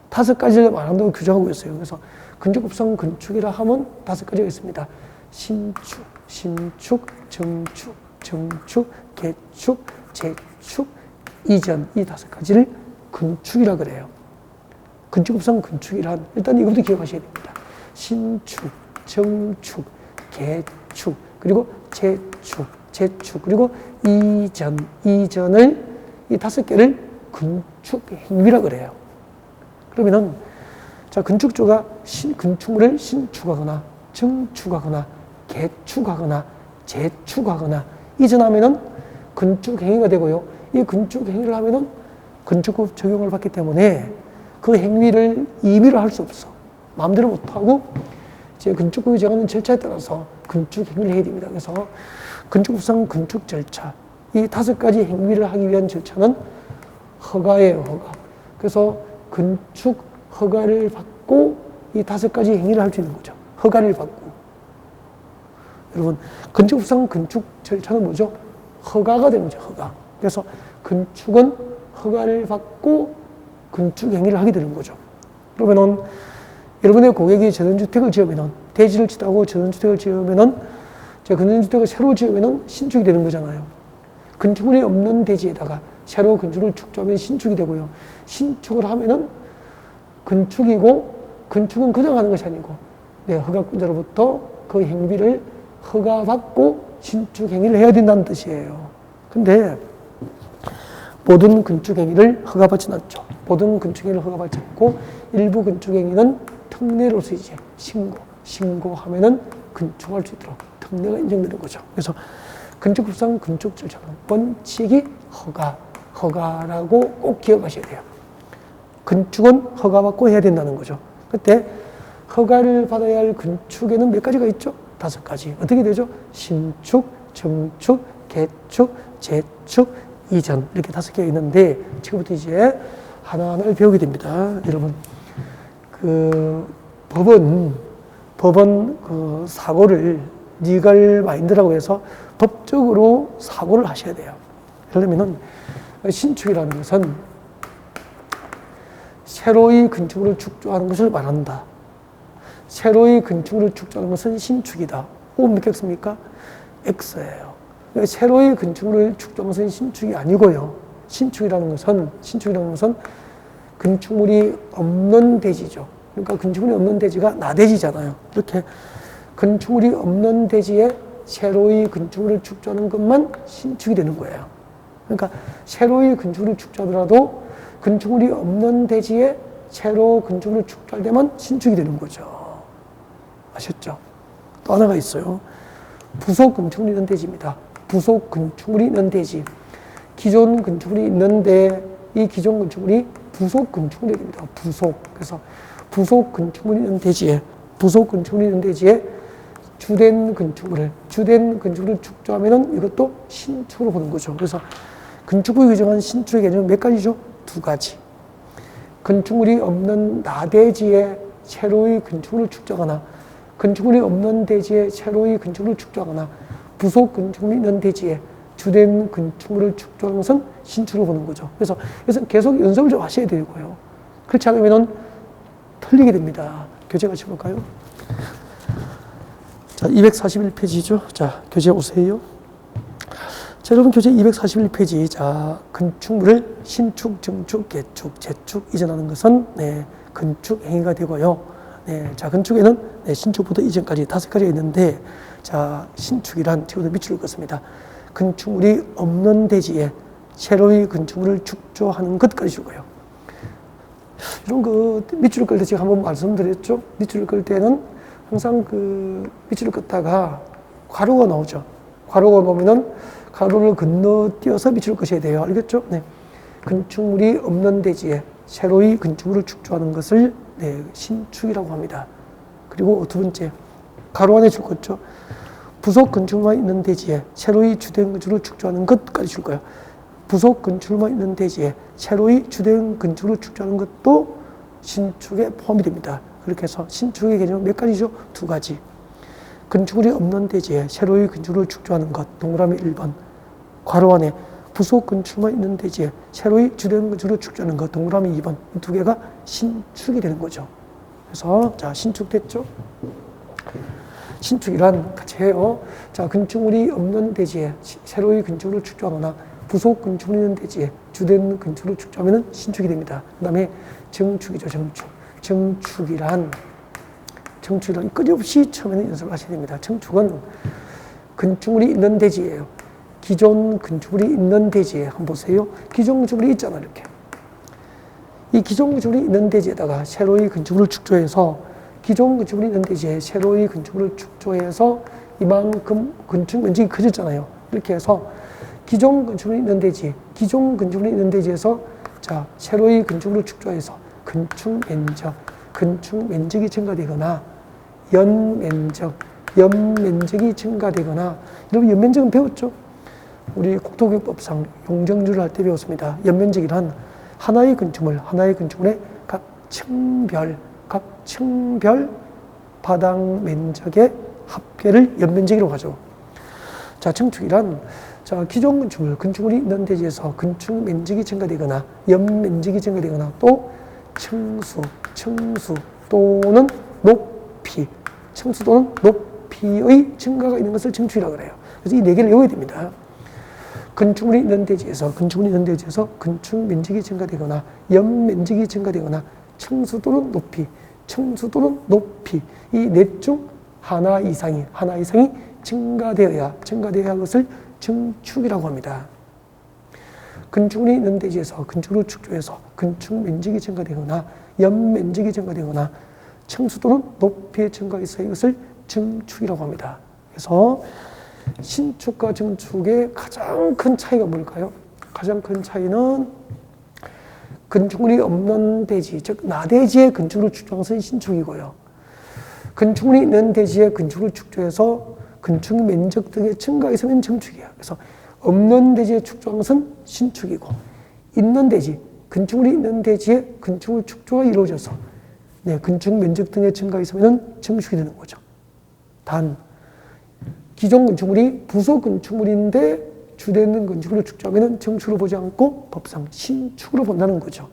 5가지를 말한다고 규정하고 있어요. 그래서 건축법상 건축이라 하면 5가지가 있습니다. 신축, 정축, 개축, 재축, 이전 이 5가지를 건축이라 그래요. 건축법상 건축이란 일단 이것도 기억하셔야 됩니다. 신축, 정축, 개축, 그리고 재축, 그리고 이전을 이 5개를 건축 행위라 그래요. 그러면은 자, 건축주가 건축물을 신축하거나 정축하거나 개축하거나 재축하거나 이전하면은 건축 행위가 되고요. 이 건축 행위를 하면은 건축법 적용을 받기 때문에 그 행위를 임의로 할 수 없어. 마음대로 못하고 이제 건축법이 정하는 절차에 따라서 건축 행위를 해야 됩니다. 그래서 건축법상 건축 절차 이 5가지 행위를 하기 위한 절차는 허가예요. 허가. 그래서 건축 허가를 받고 이 5가지 행위를 할 수 있는 거죠. 허가를 받고. 여러분, 건축법상 건축 절차는 뭐죠? 허가가 되는 거죠. 허가. 그래서 건축은 허가를 받고 건축 행위를 하게 되는 거죠. 그러면은 여러분의 고객이 전원주택을 지으면은 대지를 치다고 전원주택을 지으면은 건전주택을 새로 지으면은 신축이 되는 거잖아요. 건축물이 없는 대지에다가 새로 건축을 축조하면 신축이 되고요. 신축을 하면은 건축이고 건축은 그냥 하는 것이 아니고 허가권자로부터 그 행위를 허가받고 신축 행위를 해야 된다는 뜻이에요. 근데 모든 건축 행위를 허가받지는 않죠. 모든 건축 행위를 허가받지 않고 일부 건축 행위는 특례로서 이제 신고하면은 건축할 수 있도록 특례가 인정되는 거죠. 그래서 건축법상 건축 절차는 원칙이 허가라고 꼭 기억하셔야 돼요. 건축은 허가받고 해야 된다는 거죠. 그때 허가를 받아야 할 건축에는 몇 가지가 있죠? 5가지. 어떻게 되죠? 신축, 증축, 개축, 재축, 이전. 이렇게 5개가 있는데 지금부터 이제 하나하나를 배우게 됩니다. 여러분, 법원 사고를 리걸 마인드라고 해서 법적으로 사고를 하셔야 돼요. 그러면은 신축이라는 것은 새로이 건축물을 축조하는 것을 말한다. 새로이 건축물을 축조하는 것은 신축이다. O 몇 겠습니까? X예요. 새로이 건축물을 축조하는 것은 신축이 아니고요. 신축이라는 것은 건축물이 없는 대지죠. 그러니까 건축물이 없는 대지가 나대지잖아요. 이렇게 건축물이 없는 대지에 새로이 건축물을 축조하는 것만 신축이 되는 거예요. 그러니까 새로이 건축물을 축조하더라도 건축물이 없는 대지에 새로 건축물을 축조할 때만 신축이 되는 거죠. 아셨죠? 또 하나가 있어요. 부속 건축물이 있는 대지입니다. 부속 건축물이 있는 대지. 기존 건축물이 있는데 이 기존 건축물이 부속 건축물이 됩니다. 부속. 그래서 부속 건축물이 있는 대지에 주된 건축물을 축조하면은 이것도 신축으로 보는 거죠. 그래서 건축부에 규정한 신축의 개념은 몇 가지죠? 2가지. 건축물이 없는 나대지에 새로이 건축물을 축조하거나, 건축물이 없는 대지에 새로이 건축물을 축조하거나, 부속 건축물이 있는 대지에 주된 건축물을 축조하는 것은 신축으로 보는 거죠. 그래서 계속 연습을 좀 하셔야 되고요. 그렇지 않으면은 틀리게 됩니다. 교재 같이 볼까요? 자, 241페이지죠. 자, 교재 오세요. 자, 여러분 교재 241페이지. 자, 건축물을 신축, 증축, 개축, 재축, 이전하는 것은 건축 행위가 되고요. 자, 건축에는 신축부터 이전까지 5가지가 있는데, 자, 신축이란 지금부터 밑줄 긋습니다. 건축물이 없는 대지에 새로이 건축물을 축조하는 것까지 주고요. 이런 밑줄을 끌 때 제가 한번 말씀드렸죠. 밑줄을 끌 때는 항상 밑줄을 긋다가 괄호가 나오죠. 괄호가 나오면은 가로를 건너뛰어서 밑줄을 끄셔야 돼요. 알겠죠? 네. 건축물이 없는 대지에 새로이 건축물을 축조하는 것을 신축이라고 합니다. 그리고 2번째, 가로 안에 줄 거죠. 부속 건축물만 있는 대지에 새로이 주된 건축물을 축조하는 것까지 줄 거예요. 부속 건축물만 있는 대지에 새로이 주된 건축물을 축조하는 것도 신축에 포함이 됩니다. 그렇게 해서 신축의 개념은 몇 가지죠? 2가지. 건축물이 없는 대지에 새로이 건축물을 축조하는 것, 동그라미 1번. 괄호 안에 부속 건축물만 있는 대지에 새로이 주된 건축물을 축조하는 것, 동그라미 2번. 이 2개가 신축이 되는 거죠. 그래서 자, 신축 됐죠? 신축이란 같이 해요. 자, 건축물이 없는 대지에 새로이 건축물을 축조하거나 부속 건축물이 있는 대지에 주된 건축물을 축조하면 신축이 됩니다. 그 다음에 정축이죠. 정축이란 끊임없이 처음에는 연습을 하셔야 됩니다. 정축은 건축물이 있는 대지예요. 기존 건축물이 있는 대지에 한번 보세요. 기존 건축물이 있잖아요. 이렇게. 이 기존 건축물이 있는 대지에다가 새로이 건축물을 축조해서 기존 건축물이 있는 대지에 새로이 건축물을 축조해서 이만큼 건축 면적이 커졌잖아요. 이렇게 해서 기존 건축물이 있는 대지에서 자, 새로이 건축물을 축조해서 건축 면적이 증가되거나 연면적이 증가되거나, 여러분 연면적은 배웠죠? 우리 국토교육법상 용적률을 할 때 배웠습니다. 연면적이란 하나의 건축물의 각 층별 바닥 면적의 합계를 연면적이라고 하죠. 자, 증축이란 자, 기존 건축물이 있는 대지에서 건축 면적이 증가되거나 연면적이 증가되거나 또 층수 또는 높이, 층수 또는 높이의 증가가 있는 것을 증축이라고 그래요. 그래서 이 4개를 외워야 됩니다. 건축물이 있는 대지에서 건축 면적이 증가되거나 연면적이 증가되거나 층수 또는 높이 이 넷 중 하나 이상이 증가되어야 할 것을 증축이라고 합니다. 건축물이 있는 대지에서 건축물을 축조해서 건축 면적이 증가되거나 연면적이 증가되거나 층수 또는 높이의 증가가 있어야 이것을 증축이라고 합니다. 그래서 신축과 증축의 가장 큰 차이가 뭘까요? 가장 큰 차이는 건축물이 없는 대지, 즉 나대지의 건축물을 축조하는 것은 신축이고요. 건축물이 있는 대지에 건축을 축조해서 건축 면적 등의 증가가 있으면 정축이야. 그래서 없는 대지에 축조한 것은 신축이고, 있는 대지, 건축물이 있는 대지에 건축물 축조가 이루어져서 건축 면적 등의 증가가 있으면 정축이 되는 거죠. 단, 기존 건축물이 부속 건축물인데 주되는 건축물을 축조하면 정축으로 보지 않고 법상 신축으로 본다는 거죠.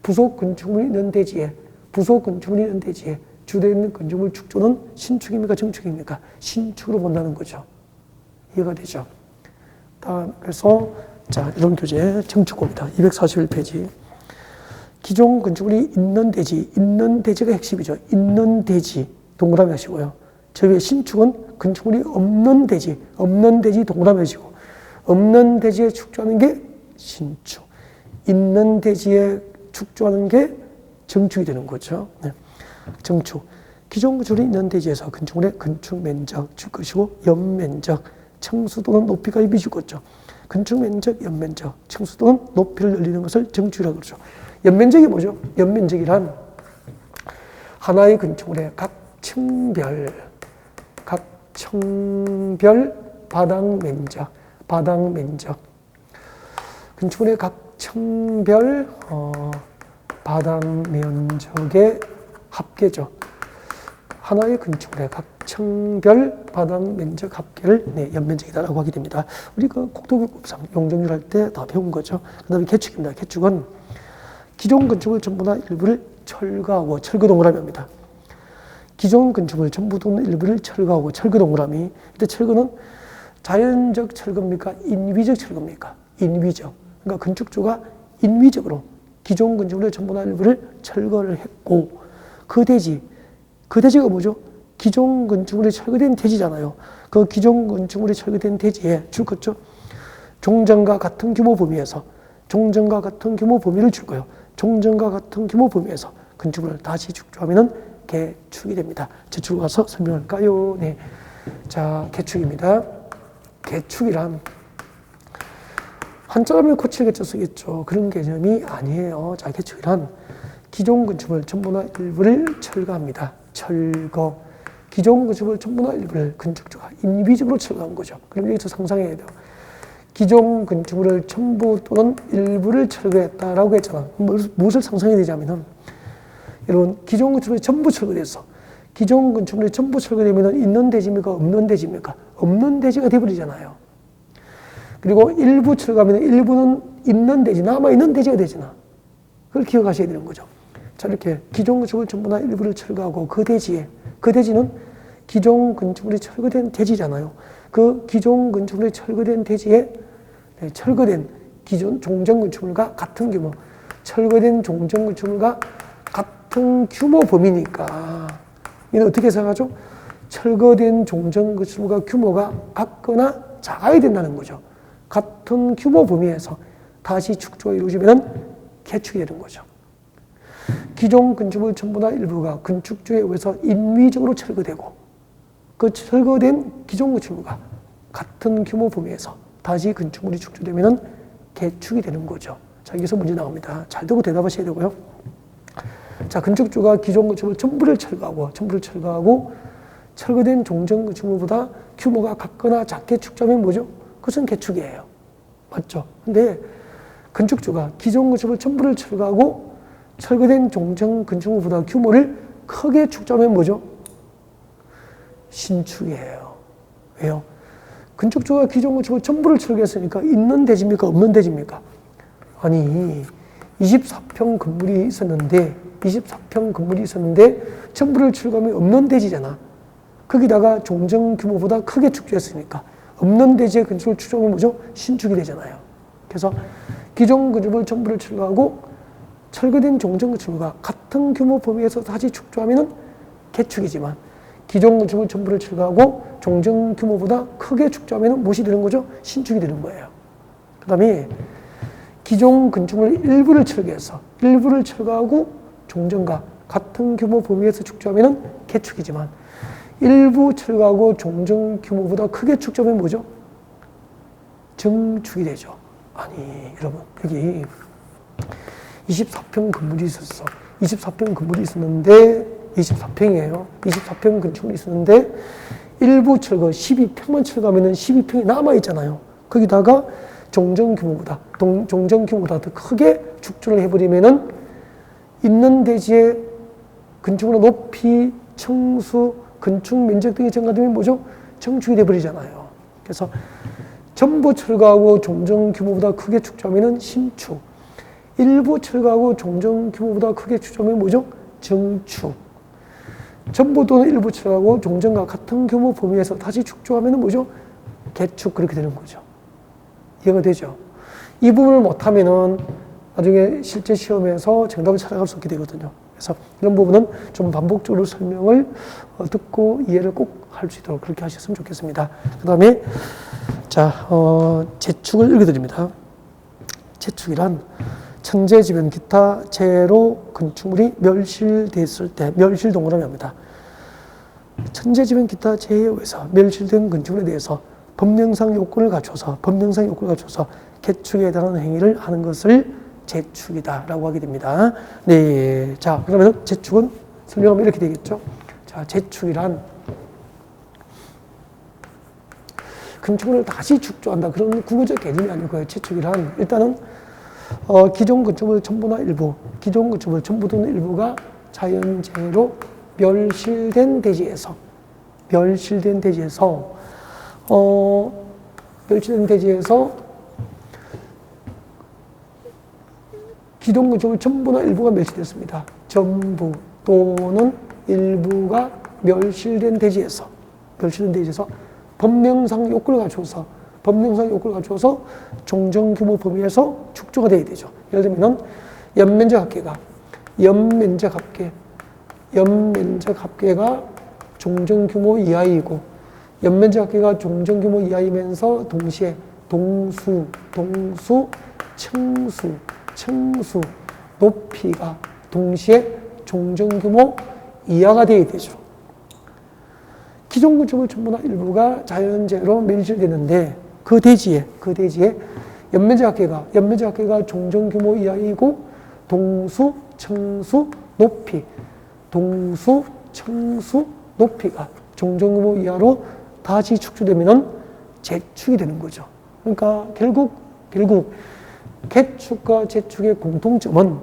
부속 건축물이 있는 대지에, 부속 건축물이 있는 대지에 주되어 있는 건축물 축조는 신축입니까? 정축입니까? 신축으로 본다는 거죠. 이해가 되죠? 그래서 자, 이런 교재 정축고입니다. 241페이지. 기존 건축물이 있는 대지, 있는 대지가 핵심이죠. 있는 대지 동그라미 하시고요. 저 위에 신축은 건축물이 없는 대지, 없는 대지 동그라미 하시고, 없는 대지에 축조하는 게 신축, 있는 대지에 축조하는 게 정축이 되는 거죠. 정축. 기존 건축물이 있는 대지에서 건축물의 건축 면적, 줄 것이고, 연면적, 층수 또는 높이가 미주겠죠. 건축 면적, 연면적, 층수 또는 높이를 늘리는 것을 정축이라고 그러죠. 연면적이 뭐죠? 연면적이란 하나의 건축물의 각 층별 바닥 면적, 건축물의 각 층별 바닥 면적의 합계죠. 하나의 건축물의 각 층별 바닥 면적 합계를 연면적이다라고 하게 됩니다. 우리가 국토교육법상 용적률 할 때 다 배운 거죠. 그 다음에 개축입니다. 개축은 기존 건축물 전부나 일부를 철거하고, 철거 동그라미입니다. 기존 건축물 전부 또는 일부를 철거하고, 철거 동그라미. 근데 철거는 자연적 철거입니까? 인위적 철거입니까? 인위적. 그러니까 건축주가 인위적으로 기존 건축물의 전부나 일부를 철거를 했고, 그 대지가 뭐죠? 기존 건축물이 철거된 대지잖아요. 그 기존 건축물이 철거된 대지에 줄 것죠? 종전과 같은 규모 범위에서, 종전과 같은 규모 범위를 줄 거예요. 종전과 같은 규모 범위에서 건축물을 다시 축조하면은 개축이 됩니다. 저쪽으로 가서 설명할까요? 네. 자, 개축입니다. 개축이란 한자라면 거칠겠죠, 쓰겠죠. 그런 개념이 아니에요. 자, 개축이란 기존 건축물 전부나 일부를 철거합니다. 철거. 기존 건축물 전부나 일부를 건축주가 인위적으로 철거한 거죠. 그럼 여기서 상상해야 돼요. 기존 건축물을 전부 또는 일부를 철거했다라고 했잖아. 무엇을 상상해야 되냐면은, 여러분, 기존 건축물이 전부 철거됐어. 기존 건축물이 전부 철거되면 있는 대지입니까? 없는 대지입니까? 없는 대지가 되버리잖아요. 그리고 일부 철거하면 일부는 있는 대지, 남아있는 대지가 되잖아. 그걸 기억하셔야 되는 거죠. 자, 이렇게 기존 건축물 전부나 일부를 철거하고 그 대지는 기존 건축물이 철거된 대지잖아요. 그 기존 건축물이 철거된 대지에 철거된 기존 종전 건축물과 같은 규모, 철거된 종전 건축물과 같은 규모 범위니까 이는 어떻게 생각하죠? 철거된 종전 건축물과 규모가 같거나 작아야 된다는 거죠. 같은 규모 범위에서 다시 축조가 이루어지면 개축이 되는 거죠. 기존 건축물 전부나 일부가 건축주에 의해서 인위적으로 철거되고, 그 철거된 기존 건축물과 같은 규모 범위에서 다시 건축물이 축조되면 개축이 되는 거죠. 자, 여기서 문제 나옵니다. 잘 듣고 대답하셔야 되고요. 자, 건축주가 기존 건축물 전부를 철거하고 철거된 종전 건축물보다 규모가 같거나 작게 축조하면 뭐죠? 그것은 개축이에요. 맞죠? 근데 건축주가 기존 건축물 전부를 철거하고 철거된 종전 건축물보다 규모를 크게 축조하면 뭐죠? 신축이에요. 왜요? 건축주가 기존 건축물 전부를 철거했으니까 있는 대지입니까? 없는 대지입니까? 아니, 24평 건물이 있었는데 전부를 철거하면 없는 대지잖아. 거기다가 종전 규모보다 크게 축조했으니까 없는 대지의 건축을 축조하면 뭐죠? 신축이 되잖아요. 그래서 기존 건축물 전부를 철거하고 철거된 종전 건축물과 같은 규모 범위에서 다시 축조하면 개축이지만, 기존 건축물 전부를 철거하고 종전 규모보다 크게 축조하면 무엇이 되는 거죠? 신축이 되는 거예요. 그 다음에 기존 건축물 일부를 철거하고 종전과 같은 규모 범위에서 축조하면 개축이지만, 일부 철거하고 종전 규모보다 크게 축조하면 뭐죠? 정축이 되죠. 아니, 여러분, 여기 24평 건물이 있었어. 24평 건물이 있었는데 24평이에요. 24평 건축물이 있었는데 일부 철거 12평만 철거하면 12평이 남아있잖아요. 거기다가 종전 규모보다 더 크게 축조를 해버리면은 있는 대지의 건축물의 높이, 청수, 건축 면적 등이 증가되면 뭐죠? 정축이 돼버리잖아요. 그래서 전부 철거하고 종전 규모보다 크게 축조하면은 신축. 일부 철거하고 종전 규모보다 크게 축조하면 뭐죠? 정축. 전부 또는 일부 철거하고 종전과 같은 규모 범위에서 다시 축조하면은 뭐죠? 개축. 그렇게 되는 거죠. 이해가 되죠? 이 부분을 못하면은 나중에 실제 시험에서 정답을 찾아갈 수 없게 되거든요. 그래서 이런 부분은 좀 반복적으로 설명을 듣고 이해를 꼭 할 수 있도록 그렇게 하셨으면 좋겠습니다. 그 다음에, 자, 재축을 읽어드립니다. 재축이란 천재지변 기타 재로 건축물이 멸실됐을 때, 멸실 동그라미 합니다. 천재지변 기타 재해에 의해서 멸실된 건축물에 대해서 법령상 요건을 갖춰서 개축에 해당하는 행위를 하는 것을 재축이다라고 하게 됩니다. 네, 자 그러면 재축은 설명하면 이렇게 되겠죠. 자, 재축이란 건축물을 다시 축조한다 그런 구구적 개념이 아니고요. 재축이란 일단은 기존 건축물 전부나 일부, 기존 건축물 전부 또는 일부가 자연재해로 멸실된 대지에서 기존 건축물 전부나 일부가 멸실됐습니다. 전부 또는 일부가 멸실된 대지에서 법령상 요건을 갖춰서 종전 규모 범위에서 축조가 돼야 되죠. 예를 들면 연면적 합계가 종전 규모 이하이고 연면적 합계가 종전 규모 이하이면서 동시에 동수, 층수, 높이가 동시에 종전 규모 이하가 돼야 되죠. 기존 건축물 전부나 일부가 자연재해로 멸실되는데 그 대지에 연면적 합계가 종전 규모 이하이고 동수, 층수, 높이가 종전 규모 이하로 다시 축조되면 재축이 되는 거죠. 그러니까 결국 개축과 재축의 공통점은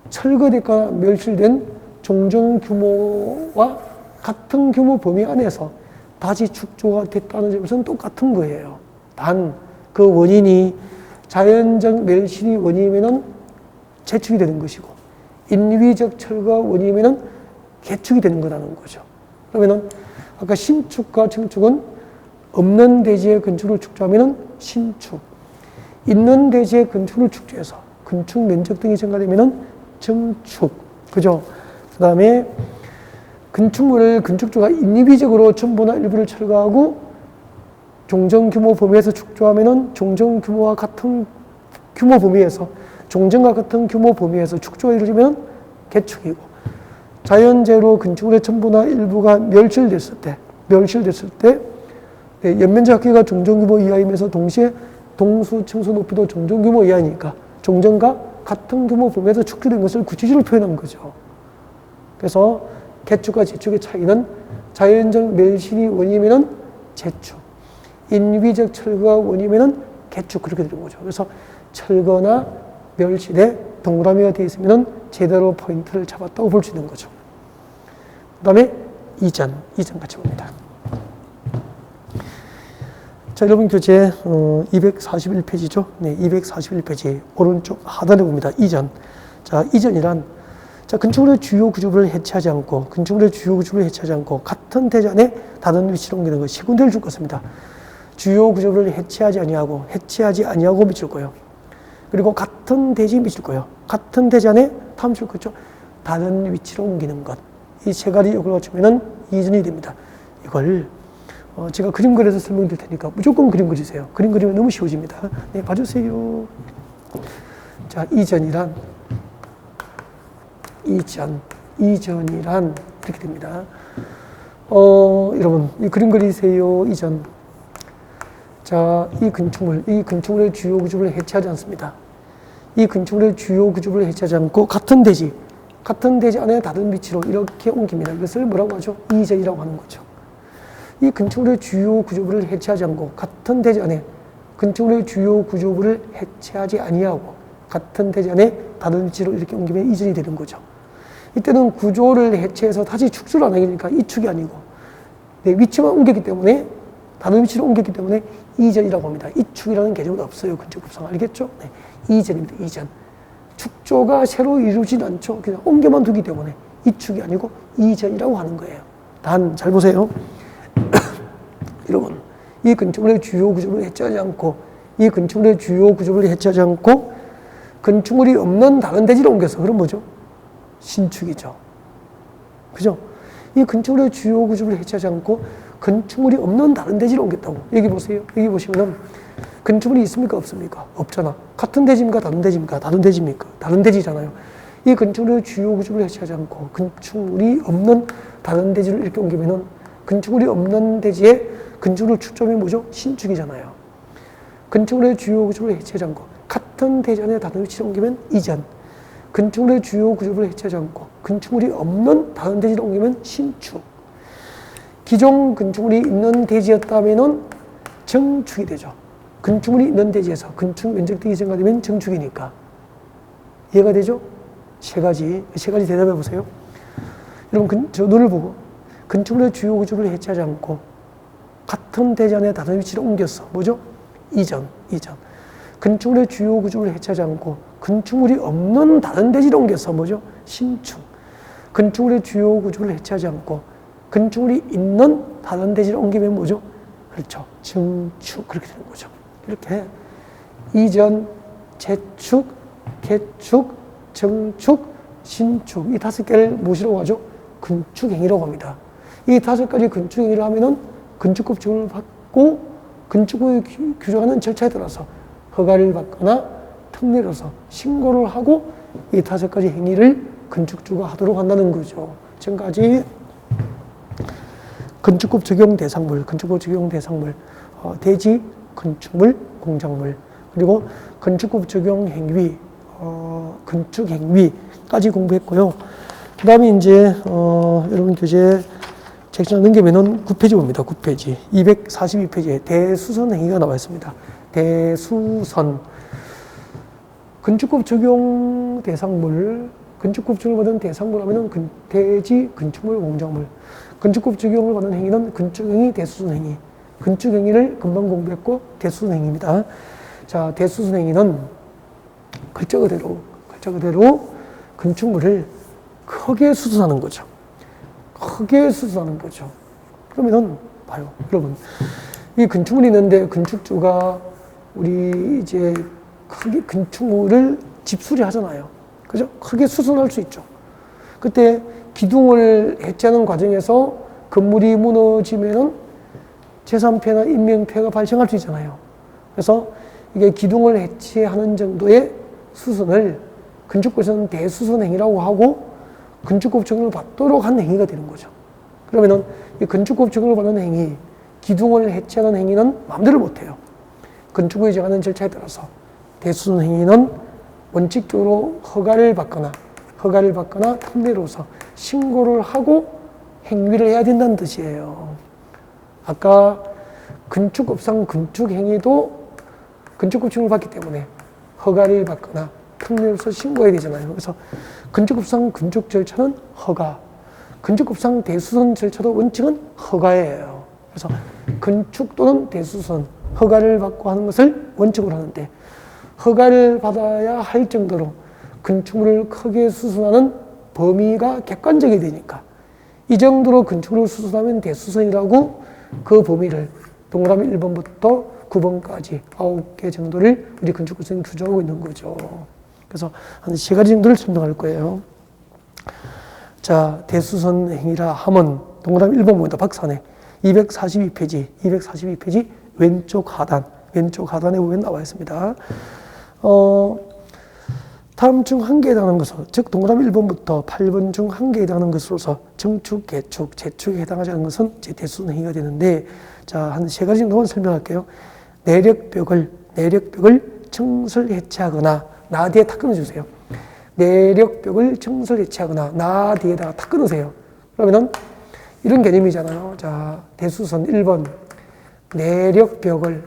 철거됐거나 멸실된 종전 규모와 같은 규모 범위 안에서 다시 축조가 됐다는 점에서는 똑같은 거예요. 단 그 원인이 자연적 멸실이 원인이면은 재축이 되는 것이고 인위적 철거가 원인이면은 개축이 되는 거라는 거죠. 그러면은 아까 신축과 정축은 없는 대지의 건축을 축조하면은 신축, 있는 대지의 건축을 축조해서 건축 면적 등이 증가되면은 정축, 그죠? 그 다음에 건축조가 인위적으로 전부나 일부를 철거하고 종전 규모 범위에서 축조하면은 종전과 같은 규모 범위에서 축조가 이루어지면 개축이고 자연재해로 건축물의 전부나 일부가 멸실됐을 때 연면적 합계가 종전 규모 이하이면서 동시에 동수, 층수, 높이도 종전 규모 이하니까 종전과 같은 규모 범위에서 축조된 것을 구체적으로 표현한 거죠. 그래서 개축과 재축의 차이는 자연적 멸실이 원인이면은 재축, 인위적 철거가 원인이면은 개축 그렇게 되는 거죠. 그래서 철거나 멸실에 동그라미가 되어 있으면은 제대로 포인트를 잡았다고 볼 수 있는 거죠. 그다음에 이전 같이 봅니다. 자, 여러분 교재 241페이지죠. 네, 241페이지 오른쪽 하단에 봅니다. 이전. 자, 이전이란 건축물의 주요 구조물을 해체하지 않고 같은 대지 안에 다른 위치로 옮기는 것, 시군대를 줄 것입니다. 주요 구조물을 해체하지 아니하고 미칠 거예요. 그리고 같은 대지에 미칠 거예요. 같은 대지 안에 탐줄 거죠. 다른 위치로 옮기는 것. 이 세 가지 요구를 갖추면은 이전이 됩니다. 이걸 제가 그림 그려서 설명드릴 테니까 무조건 그림 그리세요. 그림 그리면 너무 쉬워집니다. 네, 봐주세요. 자, 이전이란 이렇게 됩니다. 여러분, 이 그림 그리세요. 이전. 자, 이 건축물의 주요 구조물을 해체하지 않습니다. 이 건축물의 주요 구조물을 해체하지 않고 같은 대지, 같은 대지 안에 다른 위치로 이렇게 옮깁니다. 이것을 뭐라고 하죠? 이전이라고 하는 거죠. 이 건축물의 주요 구조부를 해체하지 않고 같은 대지 안에 건축물의 주요 구조부를 해체하지 아니하고 같은 대지 안에 다른 위치로 이렇게 옮기면 이전이 되는 거죠. 이때는 구조를 해체해서 다시 축소를 안 하니까 이 축이 아니고 내 위치만 옮겼기 때문에 다른 위치로 옮겼기 때문에 이전이라고 합니다. 이 축이라는 개념은 없어요. 건축법상 알겠죠? 네. 이전입니다. 이전. 축조가 새로 이루어지진 않죠. 그냥 옮겨만 두기 때문에 이 축이 아니고 이전이라고 하는 거예요. 단 잘 보세요. 여러분, 이 건축물의 주요 구조를 해체하지 않고 이 건축물의 주요 구조를 해체하지 않고 건축물이 없는 다른 대지로 옮겨서 그럼 뭐죠? 신축이죠. 그죠? 이 건축물의 주요 구조를 해체하지 않고 건축물이 없는 다른 대지로 옮겼다고. 여기 보세요. 여기 보시면은 건축물이 있습니까? 없습니까? 없잖아. 같은 대지입니까? 다른 대지입니까? 다른 대지입니까? 다른 대지잖아요. 이 건축물의 주요 구조를 해체하지 않고 건축물이 없는 다른 대지를 이렇게 옮기면은 건축물이 없는 대지에 건축물 축점이 뭐죠? 신축이잖아요. 건축물의 주요 구조를 해체하지 않고 같은 대지 안에 다른 위치를 옮기면 이전. 건축물의 주요 구조를 해체하지 않고 건축물이 없는 다른 대지를 옮기면 신축. 기존 건축물이 있는 대지였다면은 정축이 되죠. 건축물이 있는 대지에서 건축 면적등이 증가되면 정축이니까. 이해가 되죠? 세 가지 대답해 보세요. 여러분, 저 눈을 보고 건축물의 주요 구조를 해체하지 않고 같은 대지 안에 다른 위치를 옮겼어. 뭐죠? 이전. 건축물의 주요 구조를 해체하지 않고 건축물이 없는 다른 대지를 옮겼어. 뭐죠? 신축. 건축물의 주요 구조를 해체하지 않고 건축물이 있는 다른 대지를 옮기면 뭐죠? 그렇죠. 정축. 그렇게 되는 거죠. 이렇게 이전, 재축, 개축, 정축, 신축 이 5개를 무엇이라고 하죠? 건축행위라고 합니다. 이 5가지 건축행위를 하면은 건축법 지원을 받고 건축법에 규정하는 절차에 따라서 허가를 받거나 특례로서 신고를 하고 이 5가지 행위를 건축주가 하도록 한다는 거죠. 지금까지 건축법 적용 대상물, 대지, 건축물, 공작물, 그리고 건축법 적용 행위, 건축 행위까지 공부했고요. 그 다음에 이제, 여러분 교재 책장 넘기면은 9페이지 봅니다. 9페이지. 242페이지에 대수선 행위가 나와 있습니다. 대수선. 건축법 적용 대상물, 건축법 적용을 받은 대상물 하면은 대지, 건축물, 공작물. 건축법 적용을 받는 행위는 건축행위, 대수선행위. 건축행위를 금방 공부했고 대수선행위입니다. 자, 대수선행위는 글자 그대로 건축물을 크게 수선하는 거죠. 그러면은 봐요, 여러분. 이 건축물이 있는데 건축주가 우리 이제 크게 건축물을 집수리 하잖아요. 그죠? 크게 수선할 수 있죠. 그때 기둥을 해체하는 과정에서 건물이 무너지면은 재산피해나 인명피해가 발생할 수 있잖아요. 그래서 이게 기둥을 해체하는 정도의 수선을 건축법에서는 대수선 행위라고 하고 건축법 적용을 받도록 한 행위가 되는 거죠. 그러면은 이 건축법 적용을 받는 행위, 기둥을 해체하는 행위는 마음대로 못해요. 건축법이 정하는 절차에 따라서 대수선 행위는 원칙적으로 허가를 받거나 특례로서 신고를 하고 행위를 해야 된다는 뜻이에요. 아까 건축법상 건축행위도 건축법 적용을 받기 때문에 허가를 받거나 특례로서 신고해야 되잖아요. 그래서 건축법상 건축 절차는 허가, 건축법상 대수선 절차도 원칙은 허가예요. 그래서 건축 또는 대수선, 허가를 받고 하는 것을 원칙으로 하는데 허가를 받아야 할 정도로 건축물을 크게 수선하는 범위가 객관적이 되니까 이 정도로 건축물을 수선하면 대수선이라고 그 범위를 동그라미 1번부터 9번까지 9개 정도를 우리 건축법에서 규정하고 있는 거죠. 그래서 한 3가지 정도를 설명할 거예요. 자, 대수선 행위라 하면 동그라미 1번 보인다. 박사네. 242페이지 왼쪽 하단에 보면 나와 있습니다. 다음 중 한 개에 해당하는 것으로, 즉 동그라미 1번부터 8번 중 한 개에 해당하는 것으로서 정축, 개축, 재축에 해당하지 않는 것은 제 대수선 행위가 되는데, 자, 한 3가지 정도만 설명할게요. 내력벽을 청설 해체하거나, 나 뒤에 탁 끊어주세요. 내력벽을 청설 해체하거나 나 뒤에다가 탁 끊으세요. 그러면은 이런 개념이잖아요. 자, 대수선 1번 내력벽을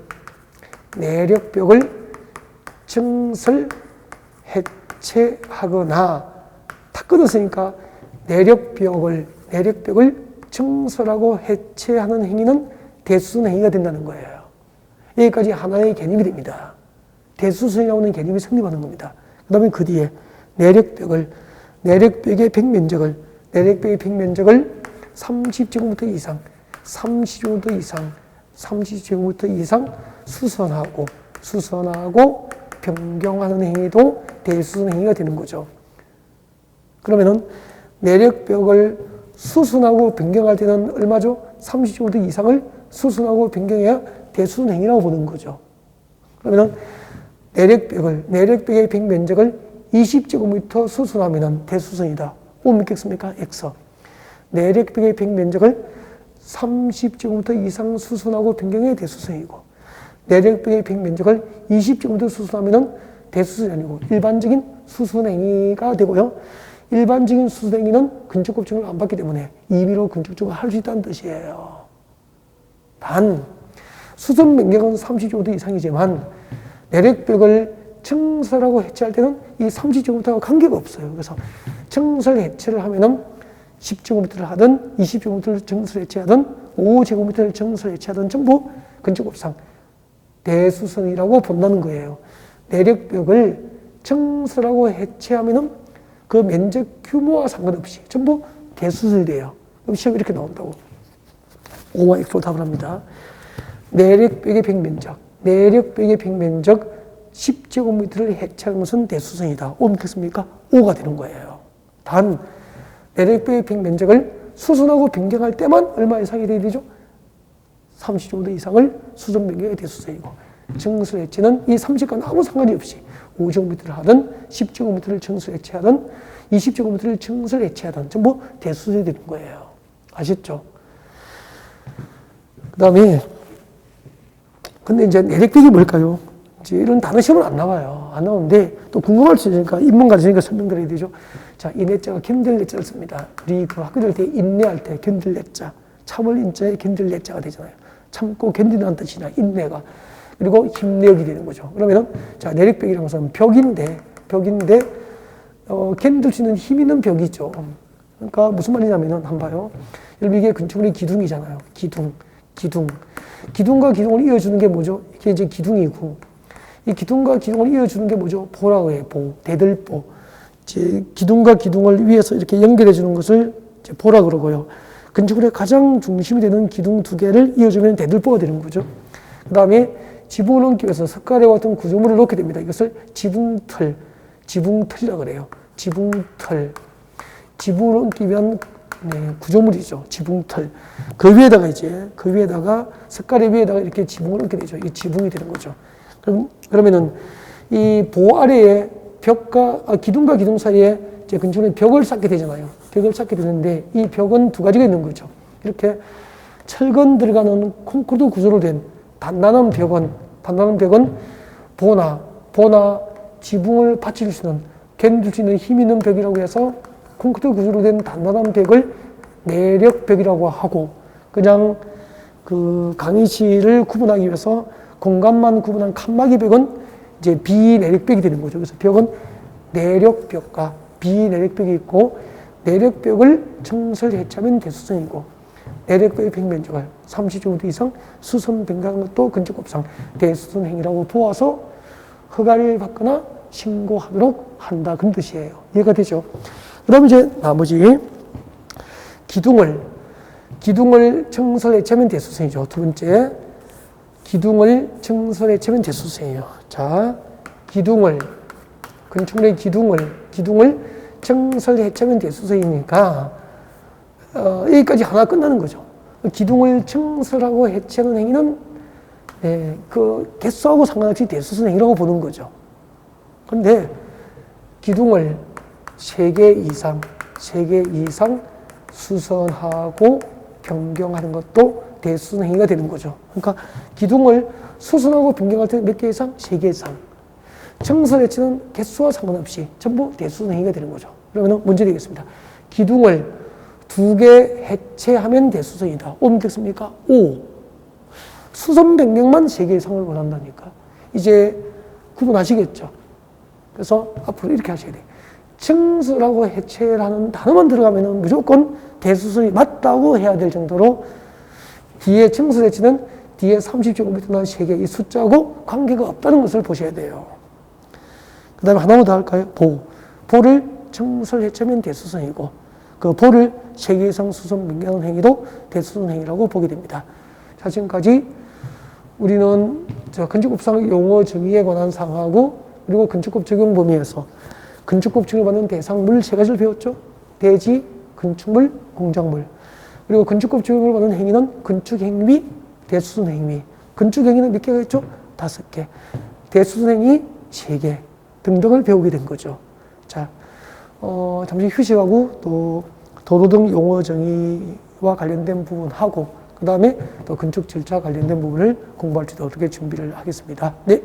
청설 해체하거나 탁 끊었으니까 내력벽을 청설하고 해체하는 행위는 대수선 행위가 된다는 거예요. 여기까지 하나의 개념이 됩니다. 대수선이라는 개념이 성립하는 겁니다. 그 다음에 그 뒤에 내력벽의 벽면적을 30제곱미터 이상 수선하고 변경하는 행위도 대수선 행위가 되는 거죠. 그러면은 내력벽을 수선하고 변경할 때는 얼마죠? 30제곱미터 이상을 수선하고 변경해야 대수선 행위라고 보는 거죠. 그러면은 내력벽의 벽면적을 20제곱미터 수선하면은 대수선이다. 오 믿겠습니까? X. 내력벽의 벽면적을 30제곱미터 이상 수선하고 변경해야 대수선이고, 내력벽의 벽면적을 20제곱미터 수선하면은 대수선이 아니고 일반적인 수선행위가 되고요. 일반적인 수선행위는 근접곱증을 안 받기 때문에 임의로 근접증을 할 수 있다는 뜻이에요. 단 수선 면적은 30제곱미터 이상이지만 내력벽을 청설하고 해체할 때는 이 30제곱미터와 관계가 없어요. 그래서 청설 해체를 하면은 10제곱미터를 하든 20제곱미터를 청설 해체하든 5제곱미터를 청설 해체하든 전부 근접곱상 대수선이라고 본다는 거예요. 내력벽을 청설하고 해체하면은 그 면적 규모와 상관없이 전부 대수선이 돼요. 그럼 시험에 이렇게 나온다고. 5와 X로 답을 합니다. 내력벽의 벽면적 10제곱미터를 해체하는 것은 대수선이다. 5 믿겠습니까? 5가 되는 거예요. 단 내력벽의 벽면적을 수선하고 변경할 때만 얼마 이상이 돼야 되죠? 30제곱미터 이상을 수선 변경의 대수선이고, 청설 해체는 이 30과는 아무 상관이 없이 5제곱미터를 하든 10제곱미터를 청설 해체하든 20제곱미터를 청설 해체하든 전부 대수선이 되는 거예요. 아셨죠? 그 다음에 근데 이제 내력벽이 뭘까요? 이제 이런 단어 시험은 안 나와요. 안 나오는데 또 궁금할 수 있으니까 인문 가르치니까 설명드려야 되죠. 자, 이 내자가 견딜 내자를 씁니다. 우리 그 학교 다닐 때 인내할 때 견딜 내자, 참을 인자에 견딜 내자가 되잖아요. 참고 견디는 뜻이나 인내가. 그리고 힘내역이 되는 거죠. 그러면은 자, 내력벽이라는 것은 벽인데 견딜 수 있는 힘 있는 벽이죠. 그러니까 무슨 말이냐면은 한번 봐요. 여러분 이게 건축물의 기둥이잖아요. 기둥과 기둥을 이어주는 게 뭐죠? 이게 이제 기둥이고, 이 기둥과 기둥을 이어주는 게 뭐죠? 보라고 해요. 대들보. 이제 기둥과 기둥을 위에서 이렇게 연결해 주는 것을 이제 보라 그러고요. 건축물의 가장 중심이 되는 기둥 두 개를 이어주면 대들보가 되는 거죠. 그 다음에 지붕을 얹기 위해서 석가래와 같은 구조물을 놓게 됩니다. 이것을 지붕틀이라고 그래요. 지붕을 얹기 위한 구조물이죠. 지붕틀. 그 위에다가 석가래 위에다가 이렇게 지붕을 얹게 되죠. 이게 지붕이 되는 거죠. 그러면은 이 보 아래에 기둥과 기둥 사이에 이제 건축물에 벽을 쌓게 되잖아요. 벽을 쌓게 되는데 이 벽은 두 가지가 있는 거죠. 이렇게 철근 들어가는 콘크리트 구조로 된 단단한 벽은 보나 지붕을 받칠 수 있는, 견딜 수 있는 힘 있는 벽이라고 해서 콘크리트 구조로 된 단단한 벽을 내력벽이라고 하고, 그냥 그 강의실을 구분하기 위해서 공간만 구분한 칸막이 벽은 이제 비내력벽이 되는 거죠. 그래서 벽은 내력벽과 비내력벽이 있고, 내력벽을 청설 해체하면 대수선이고, 내력벽의 벽면적을 30제곱미터 이상 수선 변경하는 것도 근접곱상 대수선 행위라고 보아서 허가를 받거나 신고하도록 한다. 그런 뜻이에요. 이해가 되죠? 그 다음에 이제 나머지 기둥을 청설 해체하면 대수선이죠. 두 번째, 기둥을 청설 해체하면 대수선이에요. 자, 건축물의 기둥을 청설 해체하면 대수선이니까 여기까지 하나 끝나는 거죠. 기둥을 청설하고 해체하는 행위는 그 개수하고 상관없이 대수선 행위라고 보는 거죠. 그런데 기둥을 3개 이상 수선하고 변경하는 것도 대수선 행위가 되는 거죠. 그러니까 기둥을 수선하고 변경할 때 몇 개 이상? 3개 이상. 증설 해체는 개수와 상관없이 전부 대수선 행위가 되는 거죠. 그러면 문제 되겠습니다. 기둥을 2개 해체하면 대수선이다. 오면 됐습니까? 오. 수선 변경만 3개 이상을 원한다니까. 이제 구분하시겠죠. 그래서 앞으로 이렇게 하셔야 돼요. 증설하고 해체라는 단어만 들어가면 무조건 대수선이 맞다고 해야 될 정도로 뒤에 증설 해체는 뒤에 30제곱미터나 3개 이 숫자하고 관계가 없다는 것을 보셔야 돼요. 그 다음에 하나만 더 할까요? 보. 보를 증설 해체면 대수선이고 그 보를 3개 이상 수선 변경하는 행위도 대수선 행위라고 보게 됩니다. 자, 지금까지 우리는 건축법상 용어 정의에 관한 사항하고 그리고 건축법 적용 범위에서 건축법 적용을 받는 대상물 3가지를 배웠죠. 대지, 건축물, 공작물. 그리고 건축법 적용을 받는 행위는 건축행위, 대수선 행위. 건축행위는 몇 개가 있죠? 5개. 대수선 행위 3개 등등을 배우게 된 거죠. 자, 잠시 휴식하고 또 도로 등 용어 정의와 관련된 부분하고 그 다음에 또 건축 절차 관련된 부분을 공부할 수 있도록 준비를 하겠습니다. 네.